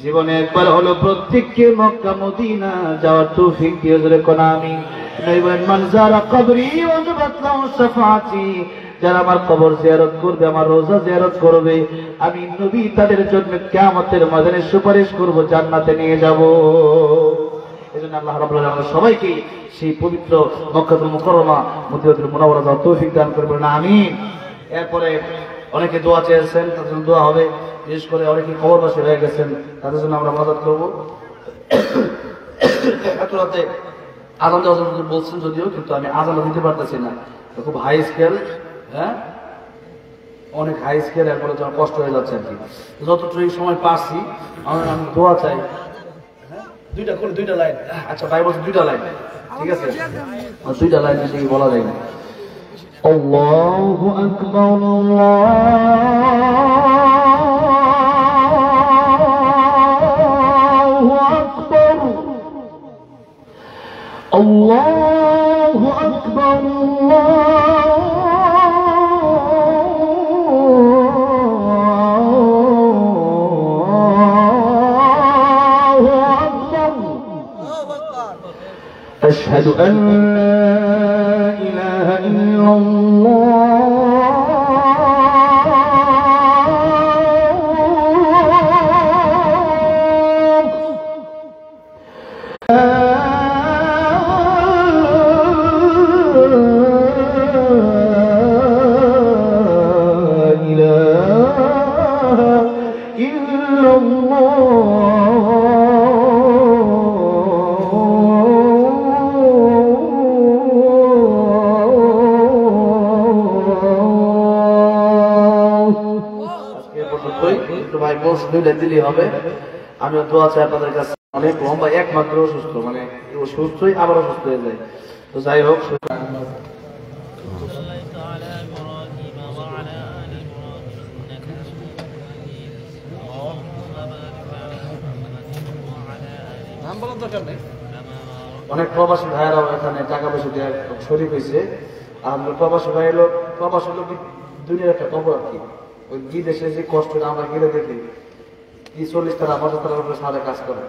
জীবনে একবার হলো প্রত্যেককে মক্কা মদিনা যাওয়ার তৌফিক দিয়ে জোরে কোন আমিন। নইবেন মান যারা কবরি ওয়াজবাত লাহু শাফাআতি, যারা আমার কবর জিয়ারত করবে, আমার রোজা জিয়ারত করবে, আমি নবী তাদের জন্য কিয়ামতের ময়দানে সুপারিশ করব, জান্নাতে নিয়ে যাব। এজন্য আল্লাহ রাব্বুল আলামিন সবাইকে সেই পবিত্র মক্কাতুল মুকাররমা মদিনাতুল মুনাওয়ারা যাওয়ার তৌফিক দান করবেন, আমিন। এরপরে অনেকে দোয়া চেয়েছেন, তাদের জন্য দোয়া হবে। বিশেষ করে অনেকে কবরবাসী হয়ে গেছেন, তাদের জন্য আমরা মাদত করবো। এত রাতে আজান দেওয়ার জন্য বলছেন যদিও, কিন্তু আমি আজানও দিতে পারতেছি না, খুব হাই স্কেল, হ্যাঁ অনেক হাই স্কেল, এরপরে তোমার কষ্ট হয়ে যাচ্ছে আর কি। যতটুকু সময় পাচ্ছি আমি দোয়া চাই। দুইটা লাইন, আচ্ছা ভাই বলছে 2টা লাইন, ঠিক আছে, 2টা লাইন বেশি বলা যায় না। আল্লাহু আকবার, আল্লাহু আকবার, আল্লাহু আকবার, أشهد أن لا إله إلا الله إلا ভাই বস দুইটা দিলেই হবে। আমি দোয়া চাই আপনাদের কাছে, অনেক লম্বা, একমাত্র অসুস্থ, মানে সুস্থই আবার অসুস্থ হয়ে যায়। তো যাই হোক, অনেক প্রবাসী ভাইয়েরাও এখানে টাকা পয়সা দিয়ে শরীর হয়েছে। আর প্রবাসী ভাই এলো, প্রবাসী লোক দুনিয়ার একটা খবর আর কি। ওই বিদেশে যে কষ্ট আমরা গেলে দেখি, কি 40 টাকা 50 টাকার উপরে সারা কাজ করে,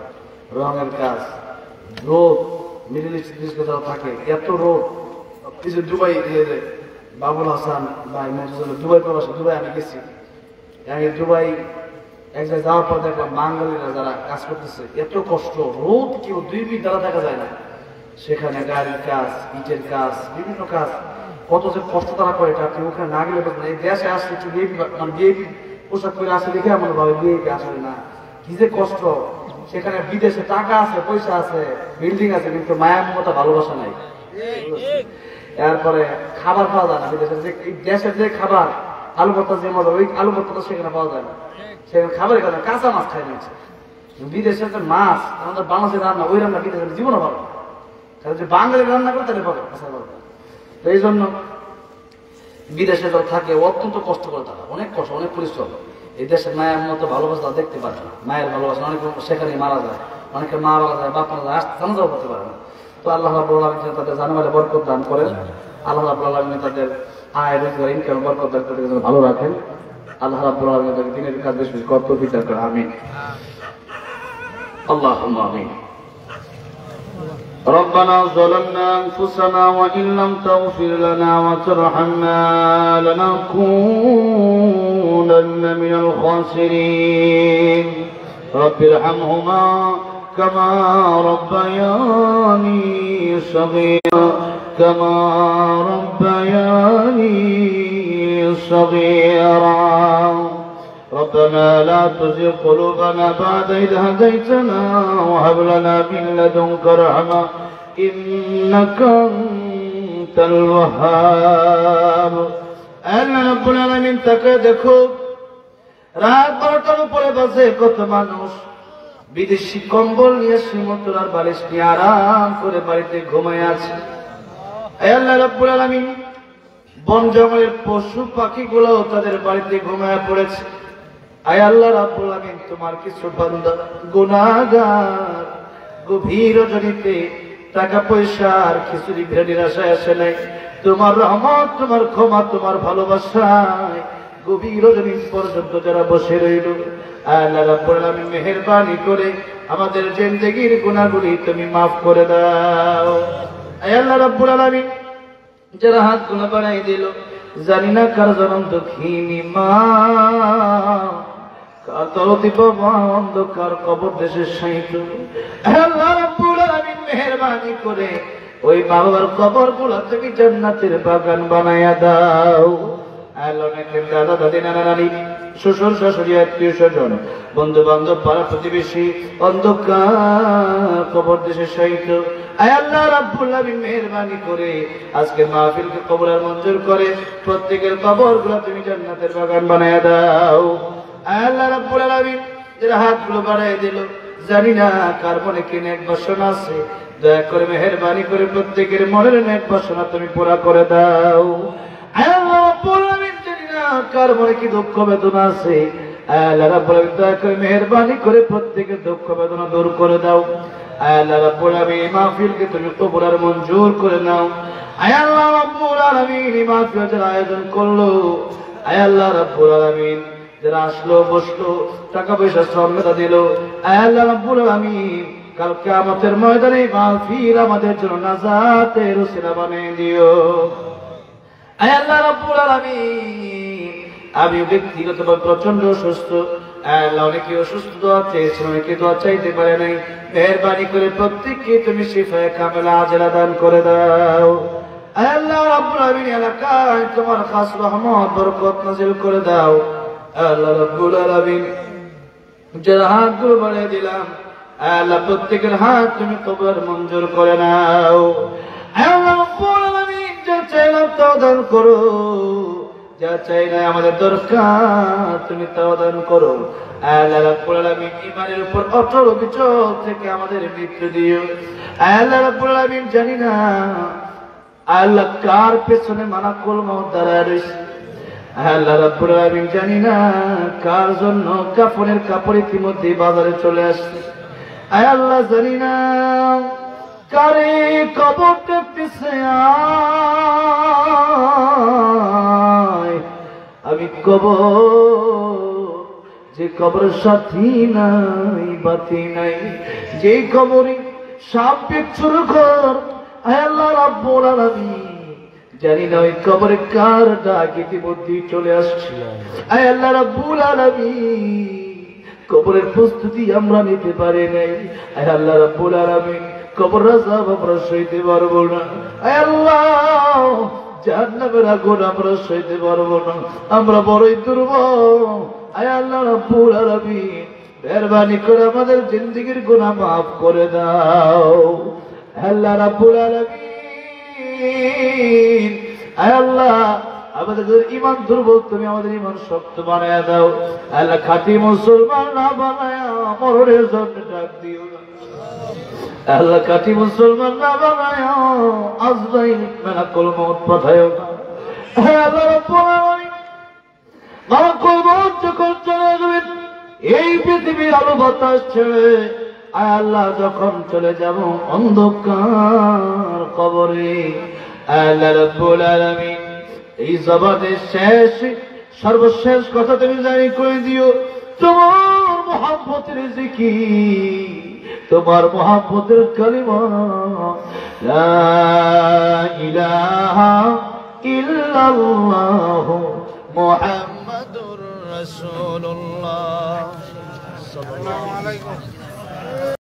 রঙের কাজ, রোদ, মিডল ইস্ট যারা থাকে এত রোদ। কিছু দুবাই দিয়ে যায় বাবুল হাসান ভাই দুবাই প্রবাসী, দুবাই আমি গেছি। দুবাই এক জায়গায় যাওয়ার পর দেখলাম বাঙালিরা যারা কাজ করতেছে এত কষ্ট, রোদ কেউ 2 মিনিট দ্বারা দেখা যায় না। সেখানে গাড়ির কাজ, ইটের কাজ, বিভিন্ন কাজ, কত যে কষ্ট তারা করে এটা আপনি ওখানে না গেলে এই দেশে আসলে একটু বিএপি পোশাক করে আসে দেখে এমন ভাবে বিএপি আসলে না, কি যে কষ্ট। সেখানে বিদেশে টাকা আছে, পয়সা আছে, বিল্ডিং আছে, কিন্তু মায়া মমতা ভালোবাসা নাই। এরপরে খাবার পাওয়া যায় না বিদেশের, যে দেশের যে খাবার আলু ভর্তা যে মজা, ওই আলু ভর্তা সেখানে পাওয়া যায় না। সেখানে খাবারের কারণে কাঁচা মাছ খাই নিচ্ছে। বিদেশের যে মাছ আমাদের বাংলাদেশের রান্না, ওই রান্না বিদেশের জীবনে পাবে, কারণ যে বাঙালি রান্না করে তাহলে পাবে। তো এই জন্য বিদেশে যারা থাকে অত্যন্ত কষ্ট করে, তারা অনেক কষ্ট, অনেক পরিশ্রম। এই দেশের মায়ের মতো ভালোবাসা দেখতে পারে না। মায়ের ভালোবাসা অনেক সেখানে মারা যায়, অনেকে মা মারা যায়, বাপ মারা যায়, জানাজাও করতে পারে না। তো আল্লাহ রাব্বুল আলামিন তাদের জানমালে বরকত দান করেন। আল্লাহ রাব্বুল আলামিন তাদের আয় রোজগার ইনকাম বরকত দান করে ভালো রাখেন। আল্লাহ রাব্বুল আলামিন তাদের দিনের কাজ বেশি বেশি কর্তব্য বিচার করে। আমিন, আল্লাহুম্মা আমিন। ربنا ظلمنا أنفسنا وإن لم تغفر لنا وترحمنا لنكونن من الخاسرين رب ارحمهما كما ربياني صغيرا كما ربياني صغيرا ربنا لا تزغ قلوبنا بعد إذ هديتنا وهب لنا من لدنك رحمة إنك أنت الوهاب। আল্লাহ রাব্বুল আলামিন তাকে দেখো, রাত 12টার উপরে বাজে, কত মানুষ বিদেশি কম্বল নিয়ে শিমতলার বালিশ নিয়ে আরাম করে বাড়িতে ঘুমায় আছে। আল্লাহ রাব্বুল আলামিন বন জঙ্গলের পশু পাখিগুলো তাদের বাড়িতে ঘুমায় পড়েছে। আয় আল্লাহ রাব্বুল আমিন, তোমার কিছু বান্দা গুনাহগার গভীর রজনীতে টাকা পয়সার খিচুড়ি বিরিয়ানির আশায় আসে নাই, তোমার রহমত, তোমার ক্ষমা, তোমার ভালোবাসায় গভীর রজনী পর্যন্ত যারা বসে রইল, আল্লাহ রাব্বুল আমিন মেহেরবানি করে আমাদের জিন্দেগীর গুনাহগুলি তুমি মাফ করে দাও। আয় আল্লাহ রাব্বুল আমিন, যারা হাত গুনা বাড়াই দিল, জানি না কার জনম দক্ষিণী মা, কাতরতি বাবা অন্ধকার কবর দেশে সাইত, আল্লাহ রাব্বুল আলামিন মেহেরবানি করে ওই বাবার কবর গুলা তুমি জান্নাতের বাগান বানায়া দাও। আল্লাহ নেতেন দাদা দাদি নানা নানি শ্বশুর শাশুড়ি আত্মীয় স্বজন বন্ধু বান্ধব পাড়া প্রতিবেশী অন্ধকার কবর দেশে সাইত, আয় আল্লাহ রাব্বুল আলামিন মেহেরবানি করে আজকে মাহফিলকে কবুল আর মঞ্জুর করে প্রত্যেকের কবরগুলো তুমি জান্নাতের বাগান বানায়া দাও। আয় আল্লাহ রাব্বুল আলামিন, যারা হাতগুলো বাড়ায় দিল, জানি না কার মনে কি নেক বাসনা আছে, দয়া করে মেহেরবানি করে প্রত্যেকের মনের নেক বাসনা তুমি পুরা করে দাও। আয় আল্লাহ রাব্বুল আলামিন, জানি না কার মনে কি দুঃখ বেদনা আছে, আয় আল্লাহ রাব্বুল আলামিন দয়া করে মেহেরবানি করে প্রত্যেকের দুঃখ বেদনা দূর করে দাও। আয় আল্লাহ রাব্বুল আলামিন, এই মাহফিলকে তুমি কবুল আর মঞ্জুর করে নাও। আয় আল্লাহ রাব্বুল আলামিন, এই মাহফিলের আয়োজন করলো, আয় আল্লাহ রাব্বুল আলামিন, যারা আসলো বসলো টাকা পয়সা শ্রমটা দিল, আয় আল্লাহ রাব্বুল আলামিন, কাল কিয়ামতের ময়দানে মাহফিল আমাদের জন্য নাজাতের উসিলা বানিয়ে দিও। আয় আল্লাহ রাব্বুল আলামিন, আমি ব্যক্তিগতভাবে প্রচন্ড অসুস্থ, আল্লাহ অনেকে অসুস্থ আছে, অনেকে দোয়া চাইতে পারে নাই, মেহেরবানি করে প্রত্যেককে তুমি শিফায়ে কামেলা আজলা দান করে দাও। আয় আল্লাহ রাব্বুল আলামিন, এলাকায় তোমার খাস রহমত বরকত নাযিল করে দাও। আল্লাহ রাব্বুল আলামিন, যারা হাতগুলো বাড়িয়ে দিলাম, আল্লাহ প্রত্যেকের হাত তুমি কবর মঞ্জুর করে নাও। আল্লাহ রাব্বুল আলামিন যা চাইলাম তাও দান করো, যা চাই না আমাদের দরকার তুমি তাও দান করো। আল্লাহ রাব্বুল আলামিন ঈমানের উপর অটল অবিচল থেকে আমাদের মৃত্যু দিও। আল্লাহ রাব্বুল আলামিন জানি না আল্লাহ কার পেছনে মালাকুল মউত দাঁড়ায় রয়েছে। আল্লাহ রাব্বুল আলামিন জানি না কার জন্য কাফনের কাপড় ইতিমধ্যে বাজারে চলে আসছে। আল্লাহ জানি না কারে কবরটা পিছে আমি কবর, যে কবরের সাথী নাই বাতি নাই, যে কবরে সাপ বিচ্ছুর ঘর। আল্লাহ রাব্বুল আলামিন জানি না ওই কবরে কার ডাক ইতিমধ্যে চলে আসছে। আল্লাহ রাব্বুল আলামিন কবরের প্রস্তুতি আমরা নিতে পারি নাই। আল্লাহ রাব্বুল আলামিন কবর আযাব আমরা সইতে পারবো না। আল্লাহ জাহান্নামের আগুন আমরা সইতে পারবো না, আমরা বড়ই দুর্বল। আল্লাহ রাব্বুল আলামিন মেহেরবানি করে আমাদের জিন্দেগীর গুনাহ মাফ করে দাও। আল্লাহ রাব্বুল আলামিন আল্লাহ আমাদের ঈমান দুর্বল, তুমি আমাদের ঈমান শক্ত বানায় দাও। আল্লাহ খাঁটি মুসলমান না বানায় মরণের জন্য ডাক দিও না। আল্লাহ খাঁটি মুসলমান না বানায় আজরাইল মালাকুল মউত পাঠায়ো না। আল্লাহ রাব্বুল আলামিন মালাকুল মউত যখন চলে আসবে এই পৃথিবীর আলো বাতাস ছেড়ে, আল্লাহ যখন চলে যাব অন্ধকার কবরে, আল্লাহ রাব্বুল আলামিন এই জবানের শেষ সর্বশেষ কথা তুমি জানি করে দিও, তোমার মুহাব্বতের জিকির, তোমার মুহাব্বতের কালিমা, লা ইলাহা ইল্লাল্লাহ মুহাম্মাদুর রাসূলুল্লাহ সাল্লাল্লাহু আলাইহি ওয়াসাল্লাম।